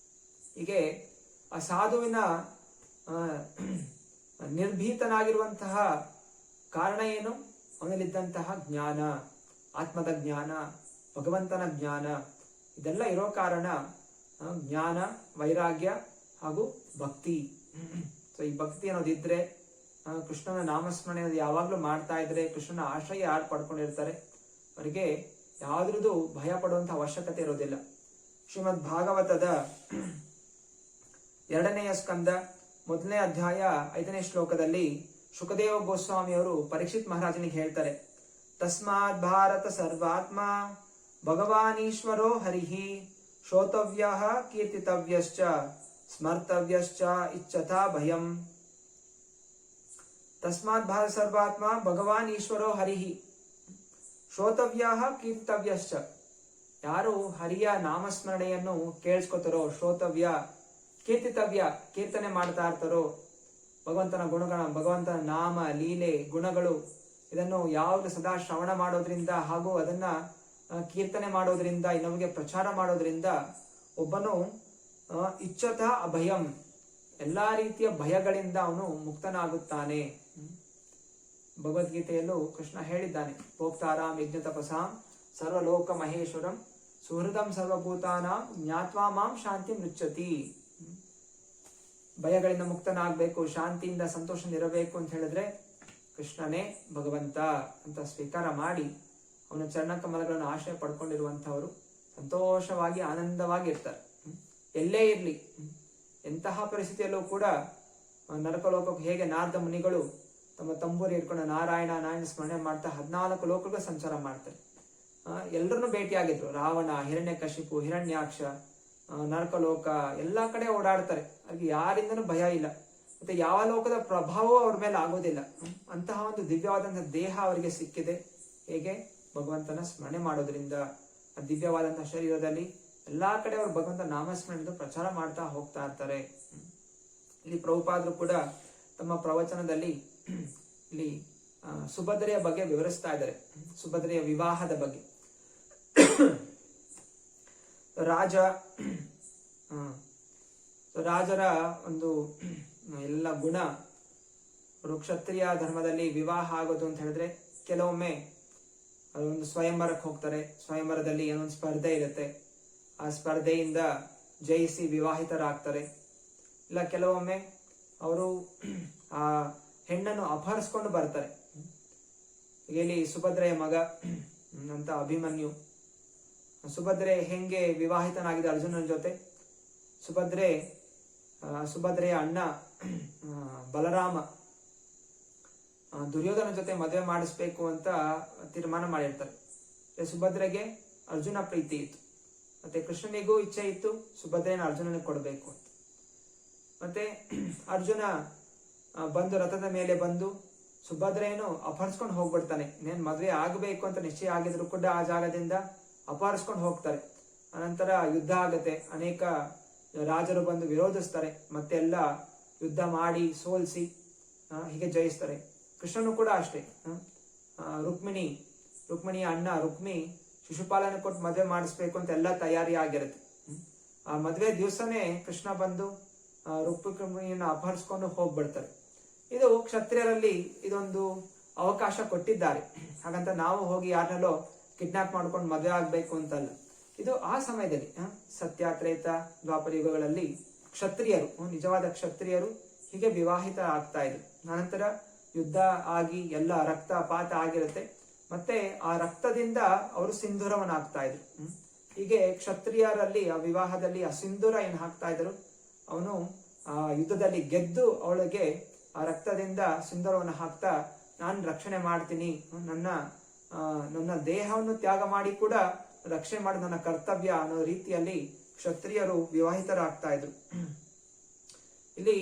ಹೀಗೆ ಆ ಸಾಧುವಿನ ನಿರ್ಭೀತನಾಗಿರುವಂತಹ ಕಾರಣ ಏನು, ಅವನಲ್ಲಿದ್ದಂತಹ ಜ್ಞಾನ, ಆತ್ಮದ ಜ್ಞಾನ, ಭಗವಂತನ ಜ್ಞಾನ, ಇದೆಲ್ಲ ಇರೋ ಕಾರಣ ಜ್ಞಾನ, ವೈರಾಗ್ಯ ಹಾಗೂ ಭಕ್ತಿ. ಸೊ ಈ ಭಕ್ತಿ ಅನ್ನೋದಿದ್ರೆ, ಕೃಷ್ಣನ ನಾಮಸ್ಮರಣೆ ಯಾವಾಗ್ಲೂ ಮಾಡ್ತಾ ಇದ್ರೆ, ಕೃಷ್ಣನ ಆಶ್ರಯ ಯಾರು ಪಡ್ಕೊಂಡಿರ್ತಾರೆ ಅವರಿಗೆ ಯಾವುದ್ರದ್ದು ಭಯ ಪಡುವಂಥ ಅವಶ್ಯಕತೆ ಇರೋದಿಲ್ಲ. ಶ್ರೀಮದ್ ಭಾಗವತದ 2ನೇ ಸ್ಕಂದ 1ನೇ ಅಧ್ಯಾಯ 5ನೇ ಶ್ಲೋಕದಲ್ಲಿ ಶುಕದೇವ ಗೋಸ್ವಾಮಿಯವರು ಪರೀಕ್ಷಿತ್ ಮಹಾರಾಜನಿಗೆ ಹೇಳ್ತಾರೆ, ತಸ್ಮಾತ್ ಭಾರತ ಸರ್ವಾತ್ಮ ಭಗವಾನೀಶ್ವರೋ ಹರಿಹಿ ಶ್ರೋತವ್ಯ ಕೀರ್ತಿತವ್ಯಶ್ಚ ಸ್ಮರ್ತವ್ಯಶ್ಚ ಇಚ್ಛತಾ ಭಯಂ. ತಸ್ಮಾತ್ ಭಾರತ ಸರ್ವಾತ್ಮ ಭಗವಾನ್ ಈಶ್ವರೋ ಹರಿಹಿ ಶ್ರೋತವ್ಯ ಕೀರ್ತಿತವ್ಯಶ್ಚ. ಯಾರು ಹರಿಯ ನಾಮಸ್ಮರಣೆಯನ್ನು ಕೇಳಿಸ್ಕೊತಾರೋ, ಶ್ರೋತವ್ಯ ಕೀರ್ತಿತವ್ಯ ಕೀರ್ತನೆ ಮಾಡ್ತಾ ಇರ್ತಾರೋ, ಭಗವಂತನ ಗುಣಗಣ, ಭಗವಂತನ ನಾಮ ಲೀಲೆ ಗುಣಗಳು ಇದನ್ನು ಯಾವಾಗಲೂ ಸದಾ ಶ್ರವಣ ಮಾಡೋದ್ರಿಂದ ಹಾಗೂ ಅದನ್ನ ಕೀರ್ತನೆ ಮಾಡೋದ್ರಿಂದ, ಇನ್ನೊಂದಿಗೆ ಪ್ರಚಾರ ಮಾಡೋದ್ರಿಂದ ಒಬ್ಬನು ಇಚ್ಛತ ಅಭಯಂ, ಎಲ್ಲಾ ರೀತಿಯ ಭಯಗಳಿಂದ ಅವನು ಮುಕ್ತನಾಗುತ್ತಾನೆ. ಭಗವದ್ಗೀತೆಯಲ್ಲೂ ಕೃಷ್ಣ ಹೇಳಿದ್ದಾನೆ, ಭೋಕ್ತಾರಾಮ್ ಯಜ್ಞ ತಪಸಾಂ ಸರ್ವಲೋಕ ಮಹೇಶ್ವರಂ ಸುಹೃದಂ ಸರ್ವಭೂತಾನಾಂ ಜ್ಞಾತ್ವಾ ಮಾಂ ಶಾಂತಿ ಮೃಚ್ಛತಿ. ಭಯಗಳಿಂದ ಮುಕ್ತನಾಗಬೇಕು, ಶಾಂತಿಯಿಂದ ಸಂತೋಷನಿರಬೇಕು ಅಂತ ಹೇಳಿದ್ರೆ ಕೃಷ್ಣನೇ ಭಗವಂತ ಅಂತ ಸ್ವೀಕಾರ ಮಾಡಿ ಅವನ ಚರಣ ಕಮಲಗಳನ್ನು ಆಶ್ರಯ ಪಡ್ಕೊಂಡಿರುವಂತಹವರು ಸಂತೋಷವಾಗಿ ಆನಂದವಾಗಿ ಇರ್ತಾರೆ. ಎಲ್ಲೇ ಇರ್ಲಿ, ಎಂತಹ ಪರಿಸ್ಥಿತಿಯಲ್ಲೂ ಕೂಡ ನರಕಲೋಕಕ್ಕೆ ಹೇಗೆ ನಾರದ ಮುನಿಗಳು ತಮ್ಮ ತಂಬೂರಿ ಇಟ್ಕೊಂಡು ನಾರಾಯಣ ನಾರಾಯಣ ಸ್ಮರಣೆ ಮಾಡ್ತಾ 14 ಲೋಕಗಳು ಸಂಚಾರ ಮಾಡ್ತಾರೆ. ಎಲ್ಲರನ್ನು ಭೇಟಿಯಾಗಿದ್ರು. ರಾವಣ, ಹಿರಣ್ಯಕಶಿಪು, ಹಿರಣ್ಯಾಕ್ಷ, ನರಕಲೋಕ ಎಲ್ಲಾ ಕಡೆ ಓಡಾಡ್ತಾರೆ. ಅವ್ರಿಗೆ ಯಾರಿಂದನೂ ಭಯ ಇಲ್ಲ, ಮತ್ತೆ ಯಾವ ಲೋಕದ ಪ್ರಭಾವವೂ ಅವ್ರ ಮೇಲೆ ಆಗೋದಿಲ್ಲ. ಅಂತಹ ಒಂದು ದಿವ್ಯವಾದಂತಹ ದೇಹ ಅವರಿಗೆ ಸಿಕ್ಕಿದೆ. ಹೇಗೆ? ಭಗವಂತನ ಸ್ಮರಣೆ ಮಾಡೋದ್ರಿಂದ. ಆ ದಿವ್ಯವಾದಂತಹ ಶರೀರದಲ್ಲಿ ಎಲ್ಲಾ ಕಡೆ ಅವರು ಭಗವಂತ ನಾಮಸ್ಮರಣೆ ಪ್ರಚಾರ ಮಾಡ್ತಾ ಹೋಗ್ತಾ ಇರ್ತಾರೆ. ಇಲ್ಲಿ ಪ್ರಭುಪಾದರು ಕೂಡ ತಮ್ಮ ಪ್ರವಚನದಲ್ಲಿ ಇಲ್ಲಿ ಸುಭದ್ರೆಯ ಬಗ್ಗೆ ವಿವರಿಸ್ತಾ ಇದ್ದಾರೆ. ಸುಭದ್ರೆಯ ವಿವಾಹದ ಬಗ್ಗೆ. ರಾಜರ ಒಂದು ಎಲ್ಲ ಗುಣ, ಕ್ಷತ್ರಿಯ ಧರ್ಮದಲ್ಲಿ ವಿವಾಹ ಆಗೋದು ಅಂತ ಹೇಳಿದ್ರೆ ಕೆಲವೊಮ್ಮೆ ಒಂದು ಸ್ವಯಂವರಕ್ಕೆ ಹೋಗ್ತಾರೆ. ಸ್ವಯಂವರದಲ್ಲಿ ಏನೊಂದು ಸ್ಪರ್ಧೆ ಇರುತ್ತೆ, ಆ ಸ್ಪರ್ಧೆಯಿಂದ ಜಯಿಸಿ ವಿವಾಹಿತರಾಗ್ತಾರೆ. ಇಲ್ಲ ಕೆಲವೊಮ್ಮೆ ಅವರು ಆ ಹೆಣ್ಣನ್ನು ಅಪಹರಿಸ್ಕೊಂಡು ಬರ್ತಾರೆ. ಇಲ್ಲಿ ಸುಭದ್ರೆಯ ಮಗ ಅಂತ ಅಭಿಮನ್ಯು, ಸುಭದ್ರೆ ಹೆಂಗೆ ವಿವಾಹಿತನಾಗಿದೆ ಅರ್ಜುನನ ಜೊತೆ. ಸುಭದ್ರೆಯ ಅಣ್ಣ ಬಲರಾಮ ದುರ್ಯೋಧನ ಜೊತೆ ಮದುವೆ ಮಾಡಿಸ್ಬೇಕು ಅಂತ ತೀರ್ಮಾನ ಮಾಡಿರ್ತಾರೆ. ಸುಭದ್ರೆಗೆ ಅರ್ಜುನ ಪ್ರೀತಿ ಇತ್ತು, ಮತ್ತೆ ಕೃಷ್ಣನಿಗೂ ಇಚ್ಛೆ ಇತ್ತು ಸುಭದ್ರೆಯನ್ನು ಅರ್ಜುನನಿಗೆ ಕೊಡಬೇಕು ಅಂತ. ಮತ್ತೆ ಅರ್ಜುನ ಬಂದು ರಥದ ಮೇಲೆ ಬಂದು ಸುಭದ್ರೆಯನ್ನು ಅಪಹರಿಸ್ಕೊಂಡು ಹೋಗ್ಬಿಡ್ತಾನೆ. ಇನ್ನೇನು ಮದುವೆ ಆಗಬೇಕು ಅಂತ ನಿಶ್ಚಯ ಆಗಿದ್ರು ಕೂಡ ಆ ಜಾಗದಿಂದ ಅಪಹರಿಸ್ಕೊಂಡು ಹೋಗ್ತಾರೆ. ಅನಂತರ ಯುದ್ಧ ಆಗತ್ತೆ. ಅನೇಕ ರಾಜರು ಬಂದು ವಿರೋಧಿಸ್ತಾರೆ. ಮತ್ತೆಲ್ಲ ಯುದ್ಧ ಮಾಡಿ ಸೋಲಿಸಿ ಹೀಗೆ ಜಯಿಸ್ತಾರೆ. ಕೃಷ್ಣನು ಕೂಡ ಅಷ್ಟೇ. ರುಕ್ಮಿಣಿಯ ಅಣ್ಣ ರುಕ್ಮಿ ಶಿಶುಪಾಲನ ಕೊಟ್ಟು ಮದುವೆ ಮಾಡಿಸ್ಬೇಕು ಅಂತ ಎಲ್ಲ ತಯಾರಿ ಆಗಿರುತ್ತೆ. ಆ ಮದುವೆ ದಿವಸನೇ ಕೃಷ್ಣ ಬಂದು ರುಕ್ಮಿಣಿಯನ್ನು ಅಪಹರಿಸ್ಕೊಂಡು ಹೋಗ್ಬಿಡ್ತಾರೆ. ಇದು ಕ್ಷತ್ರಿಯರಲ್ಲಿ ಇದೊಂದು ಅವಕಾಶ ಕೊಟ್ಟಿದ್ದಾರೆ. ಹಾಗಂತ ನಾವು ಹೋಗಿ ಯಾರನ್ನಲ್ಲೋ ಕಿಡ್ನಾಪ್ ಮಾಡ್ಕೊಂಡು ಮದುವೆ ಆಗ್ಬೇಕು ಅಂತಲ್ಲ. ಇದು ಆ ಸಮಯದಲ್ಲಿ ಸತ್ಯಾತ್ರೇತ ದ್ವಾಪರ ಯುಗಗಳಲ್ಲಿ ಕ್ಷತ್ರಿಯರು, ನಿಜವಾದ ಕ್ಷತ್ರಿಯರು ಹೀಗೆ ವಿವಾಹಿತ ಆಗ್ತಾ ಇದ್ರು. ಅನಂತರ ಯುದ್ಧ ಆಗಿ ಎಲ್ಲ ರಕ್ತಪಾತ ಆಗಿರುತ್ತೆ. ಮತ್ತೆ ಆ ರಕ್ತದಿಂದ ಅವರು ಸಿಂಧೂರವನ್ನಾಗ್ತಾ ಇದ್ರು. ಹೀಗೆ ಕ್ಷತ್ರಿಯರಲ್ಲಿ ಆ ವಿವಾಹದಲ್ಲಿ ಆ ಸಿಂಧೂರ ಏನ್ ಹಾಕ್ತಾ ಇದ್ರು, ಅವನು ಆ ಯುದ್ಧದಲ್ಲಿ ಗೆದ್ದು ಅವಳಿಗೆ ಆ ರಕ್ತದಿಂದ ಸಿಂಧೂರವನ್ನು ಹಾಕ್ತಾ ನಾನು ರಕ್ಷಣೆ ಮಾಡ್ತೀನಿ, ನನ್ನ ದೇಹವನ್ನು ತ್ಯಾಗ ಮಾಡಿ ಕೂಡ ರಕ್ಷಣೆ ಮಾಡಿ ನನ್ನ ಕರ್ತವ್ಯ ಅನ್ನೋ ರೀತಿಯಲ್ಲಿ ಕ್ಷತ್ರಿಯರು ವಿವಾಹಿತರಾಗ್ತಾ ಇದ್ರು. ಇಲ್ಲಿ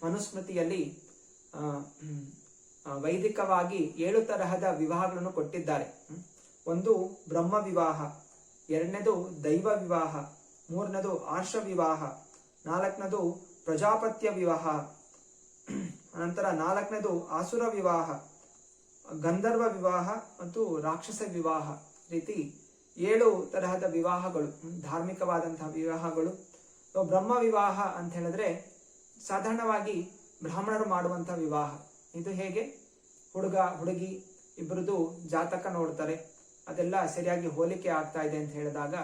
ಮನುಸ್ಮೃತಿಯಲ್ಲಿ ವೈದಿಕವಾಗಿ 7 ತರಹದ ವಿವಾಹಗಳನ್ನು ಕೊಟ್ಟಿದ್ದಾರೆ. ಒಂದು ಬ್ರಹ್ಮ ವಿವಾಹ, 2ನೇದು ದೈವ ವಿವಾಹ, 3ನೇದು ಆರ್ಷ ವಿವಾಹ, 4ನೇದು ಪ್ರಜಾಪತ್ಯ ವಿವಾಹ, ಅನಂತರ 4ನೇದು ಆಸುರ ವಿವಾಹ, ಗಂಧರ್ವ ವಿವಾಹ ಮತ್ತು ರಾಕ್ಷಸ ವಿವಾಹ. ರೀತಿ 7 ತರಹದ ವಿವಾಹಗಳು, ಧಾರ್ಮಿಕವಾದಂತಹ ವಿವಾಹಗಳು. ಬ್ರಹ್ಮ ವಿವಾಹ ಅಂತ ಹೇಳಿದ್ರೆ ಸಾಧಾರಣವಾಗಿ ಬ್ರಾಹ್ಮಣರು ಮಾಡುವಂತಹ ವಿವಾಹ. ಇದು ಹೇಗೆ? ಹುಡುಗ ಹುಡುಗಿ ಇಬ್ಬರದು ಜಾತಕ ನೋಡ್ತಾರೆ, ಅದೆಲ್ಲ ಸರಿಯಾಗಿ ಹೋಲಿಕೆ ಆಗ್ತಾ ಇದೆ ಅಂತ ಹೇಳಿದಾಗ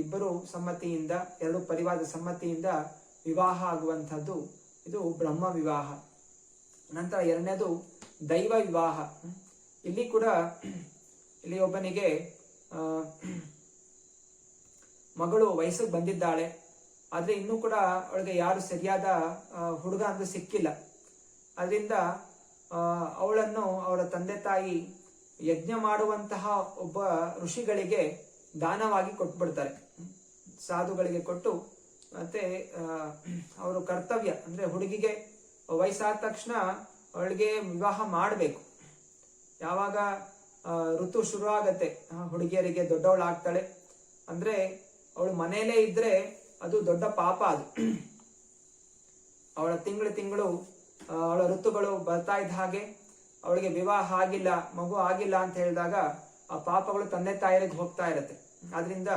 ಇಬ್ಬರು ಸಮ್ಮತಿಯಿಂದ, 2 ಪರಿವಾರದ ಸಮ್ಮತಿಯಿಂದ ವಿವಾಹ ಆಗುವಂಥದ್ದು ಇದು ಬ್ರಹ್ಮ ವಿವಾಹ. ನಂತರ 2ನೇದು ದೈವ ವಿವಾಹ. ಇಲ್ಲಿ ಕೂಡ ಇಲ್ಲಿ ಒಬ್ಬನಿಗೆ ಮಗಳು ವಯಸ್ಸಿಗೆ ಬಂದಿದ್ದಾಳೆ, ಆದ್ರೆ ಇನ್ನೂ ಕೂಡ ಅವಳಿಗೆ ಯಾರು ಸರಿಯಾದ ಹುಡುಗ ಅಂತ ಸಿಕ್ಕಿಲ್ಲ. ಅದರಿಂದ ಅವಳನ್ನು ಅವರ ತಂದೆ ತಾಯಿ ಯಜ್ಞ ಮಾಡುವಂತಹ ಒಬ್ಬ ಋಷಿಗಳಿಗೆ ದಾನವಾಗಿ ಕೊಟ್ಬಿಡ್ತಾರೆ, ಸಾಧುಗಳಿಗೆ ಕೊಟ್ಟು. ಮತ್ತೆ ಅವರು ಕರ್ತವ್ಯ ಅಂದ್ರೆ ಹುಡುಗಿಗೆ ವಯಸ್ಸಾದ ತಕ್ಷಣ ಅವಳಿಗೆ ವಿವಾಹ ಮಾಡಬೇಕು. ಯಾವಾಗ ಋತು ಶುರು ಆಗತ್ತೆ, ಹುಡುಗಿಯರಿಗೆ ದೊಡ್ಡವಳಾಗ್ತಾಳೆ ಅಂದ್ರೆ ಅವಳು ಮನೆಯಲ್ಲೇ ಇದ್ರೆ ಅದು ದೊಡ್ಡ ಪಾಪ. ಅದು ಅವಳ ತಿಂಗಳು ಅವಳ ಋತುಗಳು ಬರ್ತಾ ಇದ್ದ ಹಾಗೆ ಅವಳಿಗೆ ವಿವಾಹ ಆಗಿಲ್ಲ, ಮಗು ಆಗಿಲ್ಲ ಅಂತ ಹೇಳಿದಾಗ ಆ ಪಾಪಗಳು ತಂದೆ ತಾಯರಿಗೆ ಹೋಗ್ತಾ ಇರತ್ತೆ. ಆದ್ರಿಂದ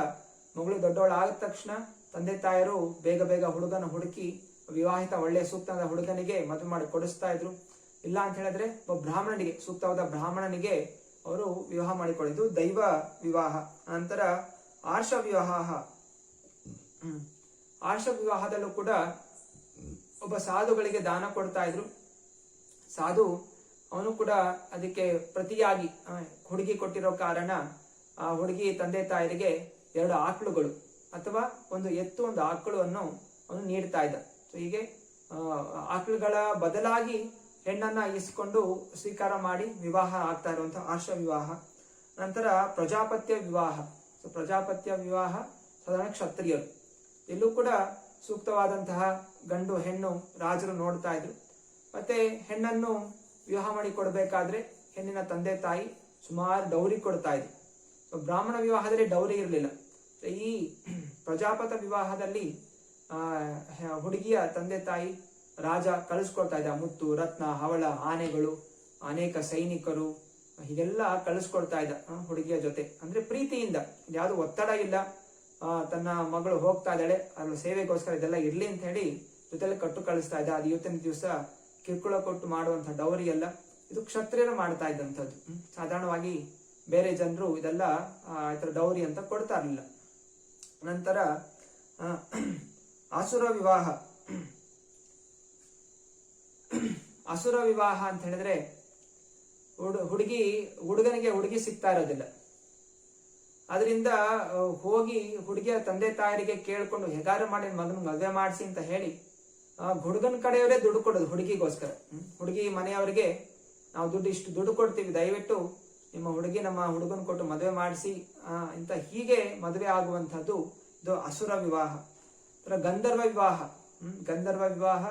ಮಗಳು ದೊಡ್ಡವಳಾದ ತಕ್ಷಣ ತಂದೆ ತಾಯರು ಬೇಗ ಬೇಗ ಹುಡುಗನ ಹುಡುಕಿ ವಿವಾಹಿತ ಒಳ್ಳೆ ಸೂಕ್ತವಾದ ಹುಡುಗನಿಗೆ ಮದುವೆ ಮಾಡಿ ಕೊಡಿಸ್ತಾ ಇದ್ರು. ಇಲ್ಲ ಅಂತ ಹೇಳಿದ್ರೆ ಒಬ್ಬ ಬ್ರಾಹ್ಮಣನಿಗೆ, ಸೂಕ್ತವಾದ ಬ್ರಾಹ್ಮಣನಿಗೆ ಅವರು ವಿವಾಹ ಮಾಡಿಕೊಳ್ಳಿದ್ದು ದೈವ ವಿವಾಹ. ನಂತರ ಆರ್ಷ ವಿವಾಹ. ಆರ್ಷ ವಿವಾಹದಲ್ಲೂ ಕೂಡ ಒಬ್ಬ ಸಾಧುಗಳಿಗೆ ದಾನ ಕೊಡ್ತಾ ಇದ್ರು. ಸಾಧು ಅವನು ಕೂಡ ಅದಕ್ಕೆ ಪ್ರತಿಯಾಗಿ ಹುಡುಗಿ ಕೊಟ್ಟಿರೋ ಕಾರಣ ಆ ಹುಡುಗಿ ತಂದೆ ತಾಯರಿಗೆ 2 ಆಕಳುಗಳು ಅಥವಾ ಒಂದು ಎತ್ತು, ಒಂದು ಆಕಳುವನ್ನು ಅವನು ನೀಡ್ತಾ ಇದ್ದ. ಸೊ ಹೀಗೆ ಆಕಳುಗಳ ಬದಲಾಗಿ ಹೆಣ್ಣನ್ನ ಇಸ್ಕೊಂಡು ಸ್ವೀಕಾರ ಮಾಡಿ ವಿವಾಹ ಆಗ್ತಾ ಇರುವಂತಹ ಆರ್ಷ ವಿವಾಹ. ನಂತರ ಪ್ರಜಾಪತ್ಯ ವಿವಾಹ. ಸೊ ಪ್ರಜಾಪತ್ಯ ವಿವಾಹ ಸಾಧಾರಣ ಕ್ಷತ್ರಿಯರು. ಇಲ್ಲೂ ಕೂಡ ಸೂಕ್ತವಾದಂತಹ ಗಂಡು ಹೆಣ್ಣು ರಾಜರು ನೋಡ್ತಾ ಇದ್ರು. ಮತ್ತೆ ಹೆಣ್ಣನ್ನು ವಿವಾಹ ಮಾಡಿ ಕೊಡ್ಬೇಕಾದ್ರೆ ಹೆಣ್ಣಿನ ತಂದೆ ತಾಯಿ ಸುಮಾರು ಡೌರಿ ಕೊಡ್ತಾ ಇದ್ರು. ಬ್ರಾಹ್ಮಣ ವಿವಾಹದಲ್ಲಿ ಡೌರಿ ಇರಲಿಲ್ಲ. ಈ ಪ್ರಜಾಪತ ವಿವಾಹದಲ್ಲಿ ಹುಡುಗಿಯ ತಂದೆ ತಾಯಿ ರಾಜ ಕಳಿಸ್ಕೊಡ್ತಾ ಇದ್ದ ಮುತ್ತು, ರತ್ನ, ಹವಳ, ಆನೆಗಳು, ಅನೇಕ ಸೈನಿಕರು, ಹೀಗೆಲ್ಲ ಕಳಿಸ್ಕೊಡ್ತಾ ಇದ್ದ ಹುಡುಗಿಯ ಜೊತೆ. ಅಂದ್ರೆ ಪ್ರೀತಿಯಿಂದ, ಯಾವುದು ಒತ್ತಡ ಇಲ್ಲ. ತನ್ನ ಮಗಳು ಹೋಗ್ತಾ ಇದ್ದಾಳೆ, ಅದ್ರ ಸೇವೆಗೋಸ್ಕರ ಇದೆಲ್ಲ ಇರ್ಲಿ ಅಂತ ಹೇಳಿ ಜೊತೆಲಿ ಕಟ್ಟು ಕಳಿಸ್ತಾ ಇದ್ದ. ಅದು ಇವತ್ತಿನ ದಿವಸ ಕಿರುಕುಳ ಕೊಟ್ಟು ಮಾಡುವಂತಹ ಡೌರಿ ಅಲ್ಲ, ಇದು ಕ್ಷತ್ರಿಯರು ಮಾಡ್ತಾ ಇದ್ದಂಥದ್ದು. ಸಾಧಾರಣವಾಗಿ ಬೇರೆ ಜನರು ಇದೆಲ್ಲ ಡೌರಿ ಅಂತ ಕೊಡ್ತಾ ಇರಲಿಲ್ಲ. ನಂತರ ಅಸುರ ವಿವಾಹ. ಅಸುರ ವಿವಾಹ ಅಂತ ಹೇಳಿದ್ರೆ ಹುಡುಗನಿಗೆ ಹುಡುಗಿ ಸಿಗ್ತಾ ಇರೋದಿಲ್ಲ. ಅದರಿಂದ ಹೋಗಿ ಹುಡುಗಿಯ ತಂದೆ ತಾಯರಿಗೆ ಕೇಳ್ಕೊಂಡು ಹೇಗಾರು ಮಾಡಿ ಮಗನ ಮದುವೆ ಮಾಡಿಸಿ ಅಂತ ಹೇಳಿ ಹುಡುಗನ ಕಡೆಯವರೇ ದುಡ್ಡು ಕೊಡೋದು ಹುಡುಗಿಗೋಸ್ಕರ. ಹುಡುಗಿ ಮನೆಯವರಿಗೆ ನಾವು ಇಷ್ಟು ದುಡ್ಡು ಕೊಡ್ತೀವಿ, ದಯವಿಟ್ಟು ನಿಮ್ಮ ಹುಡುಗಿ ನಮ್ಮ ಹುಡುಗನ್ ಕೊಟ್ಟು ಮದುವೆ ಮಾಡಿಸಿ ಅಂತ ಹೀಗೆ ಮದುವೆ ಆಗುವಂತಹದ್ದು ಇದು ಅಸುರ ವಿವಾಹ. ಗಂಧರ್ವ ವಿವಾಹ. ಗಂಧರ್ವ ವಿವಾಹ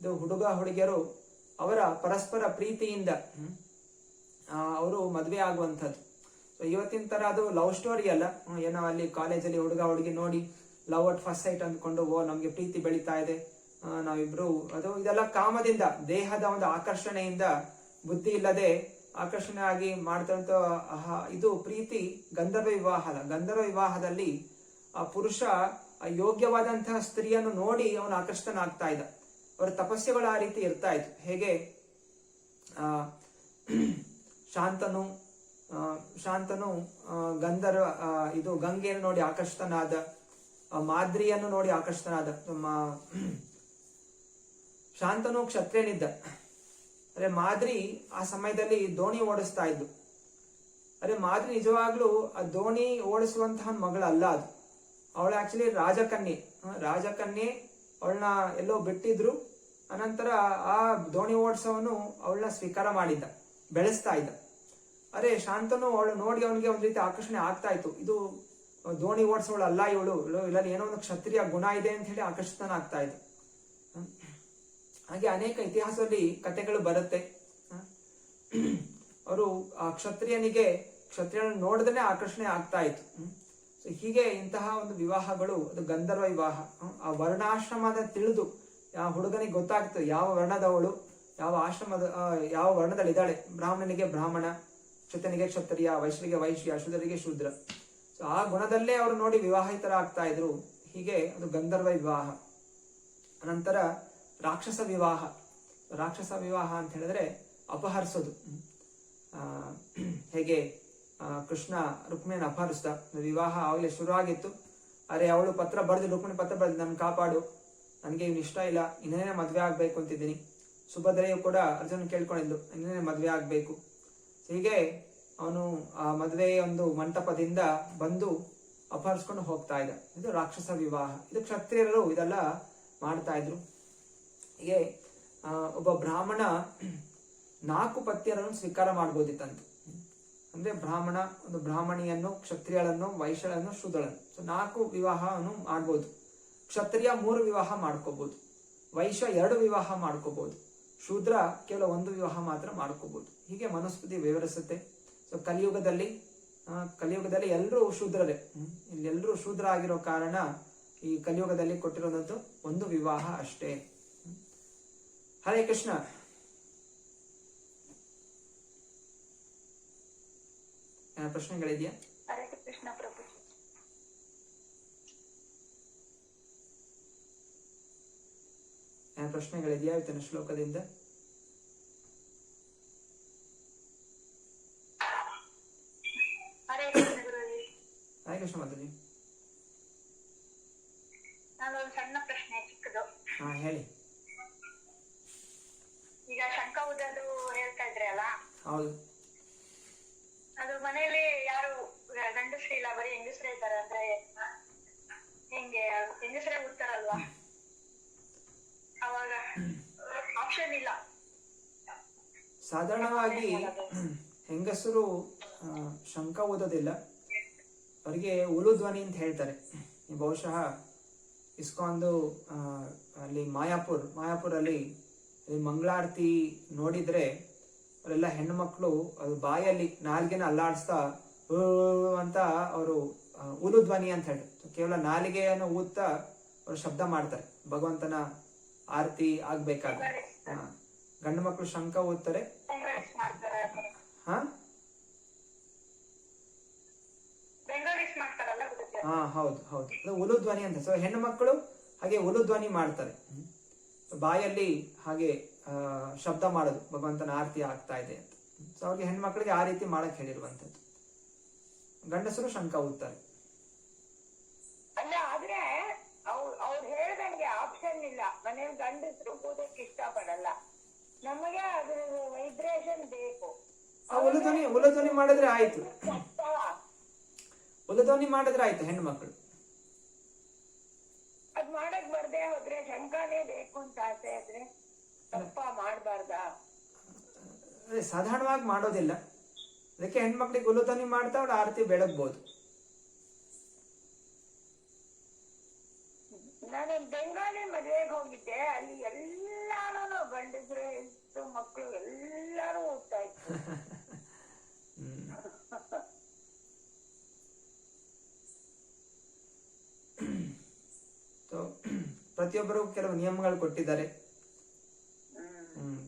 ಇದು ಹುಡುಗ ಹುಡುಗಿಯರು ಅವರ ಪರಸ್ಪರ ಪ್ರೀತಿಯಿಂದ ಅವರು ಮದುವೆ ಆಗುವಂಥದ್ದು. ಇವತ್ತಿನ ತರ ಅದು ಲವ್ ಸ್ಟೋರಿ ಅಲ್ಲ. ಏನೋ ಅಲ್ಲಿ ಕಾಲೇಜಲ್ಲಿ ಹುಡುಗ ಹುಡುಗಿ ನೋಡಿ ಲವ್ ಅಟ್ ಫಸ್ಟ್ ಸೈಟ್ ಅಂದ್ಕೊಂಡು ನಮ್ಗೆ ಪ್ರೀತಿ ಬೆಳೀತಾ ಇದೆ, ನಾವಿಬ್ರು ಇದೆಲ್ಲ ಕಾಮದಿಂದ, ದೇಹದ ಒಂದು ಆಕರ್ಷಣೆಯಿಂದ, ಬುದ್ಧಿ ಇಲ್ಲದೆ ಆಕರ್ಷಣೆ ಆಗಿ ಮಾಡ್ತಂತ ಇದು ಪ್ರೀತಿ ಗಂಧರ್ವ ವಿವಾಹ ಅಲ್ಲ. ಗಂಧರ್ವ ವಿವಾಹದಲ್ಲಿ ಆ ಪುರುಷ ಯೋಗ್ಯವಾದಂತಹ ಸ್ತ್ರೀಯನ್ನು ನೋಡಿ ಅವನು ಆಕರ್ಷಣನಾಗ್ತಾ ಇದ್ದ. ಅವರ ತಪಸ್ಸುಗಳು ಆ ರೀತಿ ಇರ್ತಾ ಇತ್ತು. ಹೇಗೆ ಶಾಂತನು ಗಂಧರ್ವ ಇದು ಗಂಗೆಯನ್ನು ನೋಡಿ ಆಕರ್ಷಿತನಾದ, ಮಾದ್ರಿಯನ್ನು ನೋಡಿ ಆಕರ್ಷಿತನಾದ. ಶಾಂತನು ಕ್ಷತ್ರಿಯನಿದ್ದ. ಅರೆ ಮಾದ್ರಿ ಆ ಸಮಯದಲ್ಲಿ ದೋಣಿ ಓಡಿಸ್ತಾ ಇದ್ದು. ಅರೆ ಮಾದ್ರಿ ನಿಜವಾಗ್ಲೂ ಆ ದೋಣಿ ಓಡಿಸುವಂತಹ ಮಗಳಲ್ಲ. ಅದು ಅವಳು ಆಕ್ಚುಲಿ ರಾಜಕನ್ಯೆ. ಅವಳನ್ನ ಎಲ್ಲೋ ಬಿಟ್ಟಿದ್ರು. ಅನಂತರ ಆ ದೋಣಿ ಓಡಿಸೋನು ಅವಳನ್ನ ಸ್ವೀಕಾರ ಮಾಡಿದ್ದ, ಬೆಳೆಸ್ತಾ ಇದ್ದ. ಅರೆ ಶಾಂತನು ಅವಳು ನೋಡಿ ಅವನಿಗೆ ಒಂದ್ ರೀತಿ ಆಕರ್ಷಣೆ ಆಗ್ತಾ ಇತ್ತು. ಇದು ದೋಣಿ ಓಡಿಸೋಳು ಅಲ್ಲ ಇವಳು, ಇಲ್ಲ ಏನೋ ಒಂದು ಕ್ಷತ್ರಿಯ ಗುಣ ಇದೆ ಅಂತ ಹೇಳಿ ಆಕರ್ಷಿತನಾಗ್ತಾ ಇದ್ದ. ಹಾಗೆ ಅನೇಕ ಇತಿಹಾಸದಲ್ಲಿ ಕಥೆಗಳು ಬರುತ್ತೆ. ಅವರು ಆ ಕ್ಷತ್ರಿಯನ ನೋಡಿದ್ರೆ ಆಕರ್ಷಣೆ ಆಗ್ತಾ ಇತ್ತು. ಹೀಗೆ ಇಂತಹ ಒಂದು ವಿವಾಹಗಳು ಅದು ಗಂಧರ್ವ ವಿವಾಹ. ಆ ವರ್ಣಾಶ್ರಮದ ತಿಳಿದು ಯಾವ ಹುಡುಗನಿಗೆ ಗೊತ್ತಾಗ್ತದೆ ಯಾವ ವರ್ಣದವಳು, ಯಾವ ಆಶ್ರಮದ ಯಾವ ವರ್ಣದಲ್ಲಿದ್ದಾಳೆ. ಬ್ರಾಹ್ಮಣನಿಗೆ ಬ್ರಾಹ್ಮಣ, ಕ್ಷತ್ರಿಯನಿಗೆ ಕ್ಷತ್ರಿಯ, ವೈಶ್ಯರಿಗೆ ವೈಶ್ಯ, ಶೂದ್ರರಿಗೆ ಶೂದ್ರ. ಸೊ ಆ ಗುಣದಲ್ಲೇ ಅವರು ನೋಡಿ ವಿವಾಹಿತರಾಗ್ತಾ ಇದ್ರು. ಹೀಗೆ ಅದು ಗಂಧರ್ವ ವಿವಾಹ. ನಂತರ ರಾಕ್ಷಸ ವಿವಾಹ. ರಾಕ್ಷಸ ವಿವಾಹ ಅಂತ ಹೇಳಿದ್ರೆ ಅಪಹರಿಸೋದು. ಹೇಗೆ ಕೃಷ್ಣ ರುಕ್ಮಿಣಿಯನ್ನು ಅಪಹರಿಸಿದ. ವಿವಾಹ ಆಗಲೇ ಶುರು ಆಗಿತ್ತು. ಅರೆ ಅವಳು ಪತ್ರ ಬರೆದು, ರುಕ್ಮಿಣಿ ಪತ್ರ ಬರೆದು, ನನ್ ಕಾಪಾಡು, ನನಗೆ ಇವ್ನು ಇಷ್ಟ ಇಲ್ಲ, ಇನ್ನೇನೇ ಮದ್ವೆ ಆಗ್ಬೇಕು ಅಂತಿದ್ದೀನಿ. ಸುಭದ್ರೆಯು ಕೂಡ ಅರ್ಜುನ ಕೇಳ್ಕೊಂಡಿದ್ಲು, ಇನ್ನೇನೇ ಮದ್ವೆ ಆಗ್ಬೇಕು. ಹೀಗೆ ಅವನು ಆ ಮದುವೆ ಒಂದು ಮಂಟಪದಿಂದ ಬಂದು ಅಪಹರಿಸ್ಕೊಂಡು ಹೋಗ್ತಾ ಇದ್ದ. ಇದು ರಾಕ್ಷಸ ವಿವಾಹ. ಇದು ಕ್ಷತ್ರಿಯರು ಇದೆಲ್ಲ ಮಾಡ್ತಾ ಇದ್ರು. ಹೀಗೆ ಒಬ್ಬ ಬ್ರಾಹ್ಮಣ 4 ಪತ್ನಿಯರನ್ನು ಸ್ವೀಕಾರ ಮಾಡ್ಬೋದಿತ್ತಂತೆ. ಅಂದ್ರೆ ಬ್ರಾಹ್ಮಣ ಒಂದು ಬ್ರಾಹ್ಮಣಿಯನ್ನು, ಕ್ಷತ್ರಿಯಳನ್ನು, ವೈಶ್ಯಳನ್ನು, ಶೂದ್ರಳನ್ನು, 4 ವಿವಾಹವನ್ನು ಮಾಡ್ಬೋದು. ಕ್ಷತ್ರಿಯ 3 ವಿವಾಹ ಮಾಡ್ಕೋಬಹುದು, ವೈಶ್ಯ 2 ವಿವಾಹ ಮಾಡ್ಕೋಬಹುದು, ಶೂದ್ರ ಕೇವಲ 1 ವಿವಾಹ ಮಾತ್ರ ಮಾಡ್ಕೋಬಹುದು. ಹೀಗೆ ಮನುಸ್ಮೃತಿ ವಿವರಿಸುತ್ತೆ. ಸೊ ಕಲಿಯುಗದಲ್ಲಿ ಎಲ್ಲರೂ ಶೂದ್ರರೇ. ಇಲ್ಲೆಲ್ಲರೂ ಶೂದ್ರ ಆಗಿರೋ ಕಾರಣ ಈ ಕಲಿಯುಗದಲ್ಲಿ ಕೊಟ್ಟಿರೋದಂತೂ 1 ವಿವಾಹ ಅಷ್ಟೇ. ಹರೇ ಕೃಷ್ಣ. ಪ್ರಶ್ನೆಗಳಿದೆಯಾ? ಹರೇ ಕೃಷ್ಣ ಪ್ರಭು. ಪ್ರಶ್ನೆಗಳಿದೆಯಾ ಇವತ್ತಿನ ಶ್ಲೋಕದಿಂದ? ಹರೇ ಕೃಷ್ಣ ಗುರುಜಿ. ಹರೇ ಕೃಷ್ಣ ಮಾತಾಜಿ. ನಾನೊಂದು ಸಣ್ಣ ಪ್ರಶ್ನೆ, ಚಿಕ್ಕದು. ಹೇಳಿ. ಈಗ ಶಂಖ ಊದೋದು ಹೇಳ್ತಾ ಇದ್ರಿ ಅಲ್ಲ? ಹೌದು. ಅದು ಮನೆಯಲ್ಲಿ ಯಾರು ಗಂಡಸ್ರು ಇಲ್ಲ, ಬರೀ ಹೆಂಗಸ್ರೇ ಇದ್ದಾರೆ ಅಂದ್ರೆ ಹೆಂಗೆ? ಹೆಂಗಸ್ರೇ ಊದ್ತಾರಲ್ವಾ, ಅವಾಗ ಆಪ್ಷನ್ ಇಲ್ಲ. ಸಾಧಾರಣವಾಗಿ ಹೆಂಗಸರು ಶಂಖ ಓದೋದಿಲ್ಲ, ಅವರಿಗೆ ಉಲು ಧ್ವನಿ ಅಂತ ಹೇಳ್ತಾರೆ. ಬಹುಶಃ ಇಸ್ಕಾನ್ದು ಅಲ್ಲಿ ಮಾಯಾಪುರಲ್ಲಿ ಮಂಗಳಾರತಿ ನೋಡಿದ್ರೆ ಅವರೆಲ್ಲ ಹೆಣ್ಣು ಮಕ್ಕಳು ಅದು ಬಾಯಲ್ಲಿ ನಾಲಿಗೆನ ಅಲ್ಲಾಡಿಸ್ತಾ ಅಂತ ಅವರು ಉಲು ಧ್ವನಿ ಅಂತ ಹೇಳಿ ಕೇವಲ ನಾಲಿಗೆಯನ್ನು ಊದ್ತಾ ಅವರು ಶಬ್ದ ಮಾಡ್ತಾರೆ ಭಗವಂತನ ಆರತಿ ಆಗ್ಬೇಕಾದ್ರೆ. ಗಂಡು ಮಕ್ಕಳು ಶಂಖ ಊದ್ತಾರೆ. ಹೌದು ಹೌದು, ಅದು ಉಲು ಧ್ವನಿ ಅಂತ. ಸೊ ಹೆಣ್ಣು ಮಕ್ಕಳು ಹಾಗೆ ಉಲು ಧ್ವನಿ ಮಾಡ್ತಾರೆ, ಬಾಯಲ್ಲಿ ಹಾಗೆ ಶಬ್ದ ಮಾಡೋದು ಭಗವಂತನ ಆರತಿ ಆಗ್ತಾ ಇದೆ ಅಂತ. ಸೊ ಅವ್ರಿಗೆ ಹೆಣ್ಮಕ್ಳಿಗೆ ಆ ರೀತಿ ಮಾಡಕ್ ಹೇಳಿರುವಂತದ್ದು. ಗಂಡಸರು ಶಂಖ ಊದ್ತಾರೆ. ಅಲ್ಲ, ಆದ್ರೆ ಅವ್ರು ಹೇಳ್ದಂಗೆ ಆಪ್ಷನ್ ಇಲ್ಲ. ಮನೇಲಿ ಗಂಡಸರು ಊದಕ್ಕೆ ಇಷ್ಟ ಪಡಲ್ಲ, ನಮಗೆ ಅದ್ರ ವೈಬ್ರೇಷನ್ ಬೇಕು. ಉಲಧ್ವನಿ ಮಾಡಿದ್ರೆ ಆಯ್ತು, ಉಲಧ್ವನಿ ಮಾಡಿದ್ರೆ ಆಯ್ತು ಹೆಣ್ಣು ಮಕ್ಕಳು. ಅದ್ ಮಾಡಕ್ ಬರ್ದೇ ಹೋದ್ರೆ ಶಂಖನೇ ಬೇಕು ಅಂತ ಆಸೆ ಆದ್ರೆ ತಪ್ಪ ಮಾಡಬಾರ್ದ? ಅದೇ ಸಾಧಾರಣವಾಗಿ ಮಾಡೋದಿಲ್ಲ, ಅದಕ್ಕೆ ಹೆಣ್ಮಕ್ಳಿಗೆ ಉಲಧ್ವನಿ ಮಾಡ್ತಾ ಅವ್ರ ಆರತಿ ಬೆಳಗ್ಬೋದು. ನಾನು ಬೆಂಗಾಲಿ ಮದುವೆಗೆ ಹೋಗಿದ್ದೆ, ಅಲ್ಲಿ ಎಲ್ಲಾನು ಗಂಡಸ್ರು ಹೆಣ್ಣು ಮಕ್ಕಳು ಎಲ್ಲಾರು ಹೋಗ್ತಾ ಇದ್ರು. ಪ್ರತಿಯೊಬ್ಬರು ಕೆಲವು ನಿಯಮಗಳು ಕೊಟ್ಟಿದ್ದಾರೆ,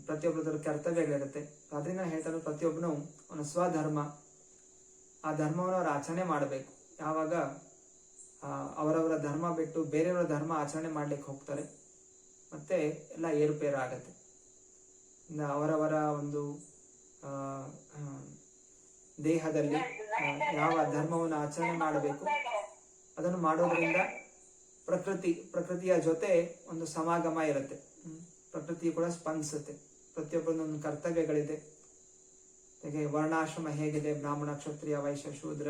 ಪ್ರತಿಯೊಬ್ಬರ ಕರ್ತವ್ಯಗಳಿರುತ್ತೆ. ಅದರಿಂದ ಹೇಳ್ತಾರೆ ಪ್ರತಿಯೊಬ್ಬನು ಅವನ ಸ್ವಧರ್ಮ, ಆ ಧರ್ಮವನ್ನು ಅವ್ರು ಆಚರಣೆ ಮಾಡಬೇಕು. ಯಾವಾಗ ಅವರವರ ಧರ್ಮ ಬಿಟ್ಟು ಬೇರೆಯವರ ಧರ್ಮ ಆಚರಣೆ ಮಾಡ್ಲಿಕ್ಕೆ ಹೋಗ್ತಾರೆ ಮತ್ತೆ ಎಲ್ಲ ಏರುಪೇರು ಆಗತ್ತೆ. ಅವರವರ ಒಂದು ದೇಹದಲ್ಲಿ ಯಾವ ಧರ್ಮವನ್ನು ಆಚರಣೆ ಮಾಡಬೇಕು ಅದನ್ನು ಮಾಡೋದ್ರಿಂದ ಪ್ರಕೃತಿಯ ಜೊತೆ ಒಂದು ಸಮಾಗಮ ಇರುತ್ತೆ. ಪ್ರಕೃತಿ ಕೂಡ ಸ್ಪಂದಿಸುತ್ತೆ. ಪ್ರತಿಯೊಬ್ಬರೊಂದೊಂದು ಕರ್ತವ್ಯಗಳಿದೆ. ಹಾಗೆ ವರ್ಣಾಶ್ರಮ ಹೇಗಿದೆ, ಬ್ರಾಹ್ಮಣ, ಕ್ಷತ್ರಿಯ, ವೈಶ್ಯ, ಶೂದ್ರ,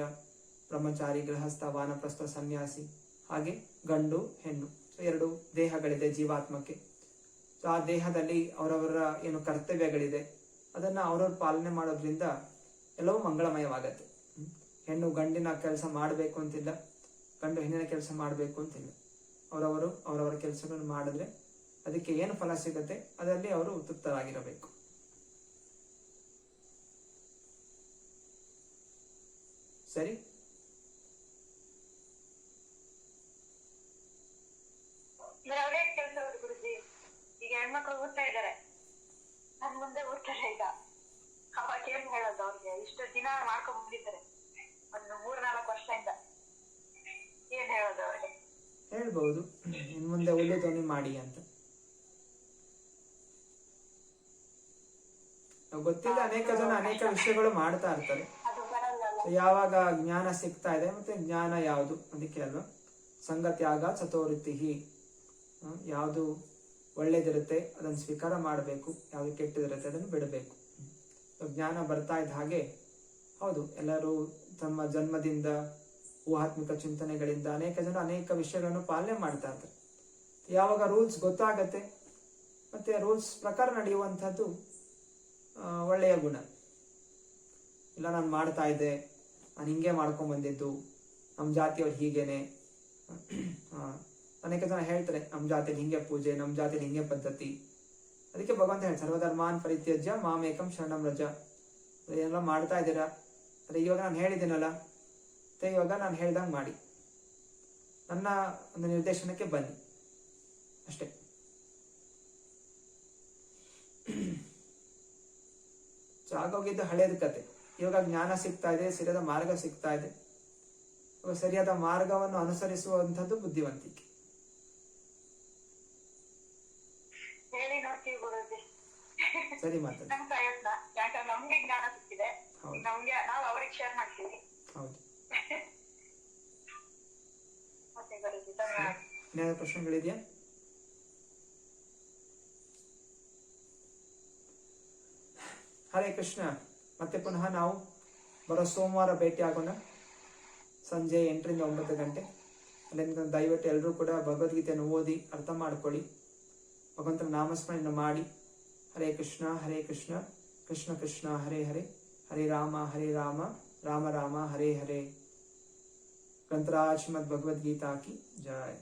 ಬ್ರಹ್ಮಚಾರಿ, ಗೃಹಸ್ಥ, ವಾನಪ್ರಸ್ಥ, ಸನ್ಯಾಸಿ, ಹಾಗೆ ಗಂಡು ಹೆಣ್ಣು. ಸೊ 2 ದೇಹಗಳಿದೆ ಜೀವಾತ್ಮಕ್ಕೆ. ಸೊ ಆ ದೇಹದಲ್ಲಿ ಅವರವರ ಏನು ಕರ್ತವ್ಯಗಳಿದೆ ಅದನ್ನ ಅವರವ್ರ ಪಾಲನೆ ಮಾಡೋದ್ರಿಂದ ಎಲ್ಲವೂ ಮಂಗಳಮಯವಾಗತ್ತೆ. ಹೆಣ್ಣು ಗಂಡಿನ ಕೆಲಸ ಮಾಡಬೇಕು ಅಂತಿಲ್ಲ, ಗಂಡು ಹೆಣ್ಣಿನ ಕೆಲಸ ಮಾಡಬೇಕು ಅಂತಿಲ್ಲ. ಅವರವರ ಕೆಲಸಗಳನ್ನು ಮಾಡಿದ್ರೆ ಅದಕ್ಕೆ ಏನು ಫಲ ಸಿಗುತ್ತೆ ಅದರಲ್ಲಿ ಅವರು ತೃಪ್ತರಾಗಿರಬೇಕು. ಸರಿ. ಈಗ ಹೆಣ್ಮಕ್ಳು ಓದ್ತಾ ಇದಾರೆ, ನನ್ ಮುಂದೆ ಓದ್ತಾರೆ. ಈಗ ಅವಾಗ ಏನ್ ಹೇಳೋದು ಅವ್ರಿಗೆ? ಇಷ್ಟು ದಿನ ಮಾಡ್ಕೊಂಡ್ ಬಂದಿದ್ದಾರೆ ಒಂದು 3-4 ವರ್ಷದಿಂದ, ಏನ್ ಹೇಳೋದು ಅವ್ರಿಗೆ? ಹೇಳ್ಬಹುದು ಇನ್ ಮುಂದೆ ಉಲಧ್ವನಿ ಮಾಡಿ ಅಂತ. ಗೊತ್ತಿಲ್ಲ, ಅನೇಕ ಜನ ಅನೇಕ ವಿಷಯಗಳು ಮಾಡ್ತಾ ಇರ್ತಾರೆ. ಯಾವಾಗ ಜ್ಞಾನ ಸಿಗ್ತಾ ಇದೆ, ಮತ್ತೆ ಜ್ಞಾನ ಯಾವುದು ಅದಕ್ಕೆ ಅಲ್ವಾ ಸಂಗತ್ಯಾಗ ಚತುರ್ವೃತ್ತಿ. ಯಾವುದು ಒಳ್ಳೇದಿರುತ್ತೆ ಅದನ್ನು ಸ್ವೀಕಾರ ಮಾಡಬೇಕು, ಯಾವ್ದು ಕೆಟ್ಟದಿರುತ್ತೆ ಅದನ್ನು ಬಿಡಬೇಕು. ಜ್ಞಾನ ಬರ್ತಾ ಇದ್ದ ಹಾಗೆ ಹೌದು, ಎಲ್ಲರೂ ತಮ್ಮ ಜನ್ಮದಿಂದ ಊಹಾತ್ಮಿಕ ಚಿಂತನೆಗಳಿಂದ ಅನೇಕ ಜನ ಅನೇಕ ವಿಷಯಗಳನ್ನು ಪಾಲನೆ ಮಾಡ್ತಾ ಇರ್ತಾರೆ. ಯಾವಾಗ ರೂಲ್ಸ್ ಗೊತ್ತಾಗತ್ತೆ ಮತ್ತೆ ರೂಲ್ಸ್ ಪ್ರಕಾರ ನಡೆಯುವಂಥದ್ದು ಒಳ್ಳೆಯ ಗುಣ. ಇಲ್ಲ ನಾನು ಮಾಡ್ತಾ ಇದ್ದೆ, ನಾನು ಹಿಂಗೆ ಮಾಡ್ಕೊಂಡ್ ಬಂದಿದ್ದು, ನಮ್ಮ ಜಾತಿಯವ್ರು ಹೀಗೇನೆ. ಅನೇಕ ಜನ ಹೇಳ್ತಾರೆ ನಮ್ಮ ಜಾತಿಯಲ್ಲಿ ಹಿಂಗೆ ಪೂಜೆ, ನಮ್ಮ ಜಾತಿಯಲ್ಲಿ ಹಿಂಗೆ ಪದ್ಧತಿ. ಅದಕ್ಕೆ ಭಗವಂತ ಹೇಳಿ ಸರ್ವಧರ್ಮಾನ್ ಪರಿತ್ಯಜ್ಯ ಮಾಮೇಕಂ ಶರಣಂ ರಜ. ಏನೆಲ್ಲ ಮಾಡ್ತಾ ಇದ್ದೀರಾ, ಅದೇ ಇವಾಗ ನಾನು ಹೇಳಿದ್ದೀನಲ್ಲ, ಮತ್ತೆ ಇವಾಗ ನಾನು ಹೇಳ್ದಂಗೆ ಮಾಡಿ, ನನ್ನ ಒಂದು ನಿರ್ದೇಶನಕ್ಕೆ ಬನ್ನಿ ಅಷ್ಟೇ. ಆಗೋಗಿದ್ದು ಹಳೇದ ಕತೆ. ಇವಾಗ ಜ್ಞಾನ ಸಿಗ್ತಾ ಇದೆ, ಸರಿಯಾದ ಮಾರ್ಗ ಸಿಗ್ತಾ ಇದೆ. ಸರಿಯಾದ ಮಾರ್ಗವನ್ನು ಅನುಸರಿಸುವಂಥದ್ದು ಬುದ್ಧಿವಂತಿಕೆ. ಹೇಳಿ ನೋಡ್ತೀವಿ ಗುರುಜಿ. ಸರಿ ಮಾತಾಡಿ. ನಮ್ಮ ಪ್ರಯತ್ನ, ಯಾಕಂದ್ರೆ ನಮ್ಗೆ ಜ್ಞಾನ ಸಿಕ್ಕಿದೆ, ನಮ್ಗೆ ನಾವು ಅವ್ರಿಗೆ ಶೇರ್ ಮಾಡ್ತೀವಿ. ಹೌದು. ಮತ್ತೆ ಗುರುಜಿ ಧನ್ಯವಾದ. ಏನಾದ್ರು ಪ್ರಶ್ನೆಗಳಿದೆಯಾ? ಹರೇ ಕೃಷ್ಣ. ಮತ್ತೆ ಪುನಃ ನಾವು ಬರೋ ಸೋಮವಾರ ಭೇಟಿ ಆಗೋಣ, ಸಂಜೆ 8 ರಿಂದ 9 ಗಂಟೆ. ಅಲ್ಲಿಂದ ದಯವಿಟ್ಟು ಎಲ್ಲರೂ ಕೂಡ ಭಗವದ್ಗೀತೆಯನ್ನು ಓದಿ ಅರ್ಥ ಮಾಡ್ಕೊಳ್ಳಿ, ಭಗವಂತನ ನಾಮಸ್ಮರಣೆಯನ್ನು ಮಾಡಿ. ಹರೇ ಕೃಷ್ಣ ಕೃಷ್ಣ ಕೃಷ್ಣ ಹರೇ ಹರೇ, ಹರೇ ರಾಮ ರಾಮ ರಾಮ ಹರೇ ಹರೇ. ಗ್ರಂಥರಾಜ್ ಶ್ರೀಮದ್ ಭಗವದ್ಗೀತಾ ಕಿ ಜಯ.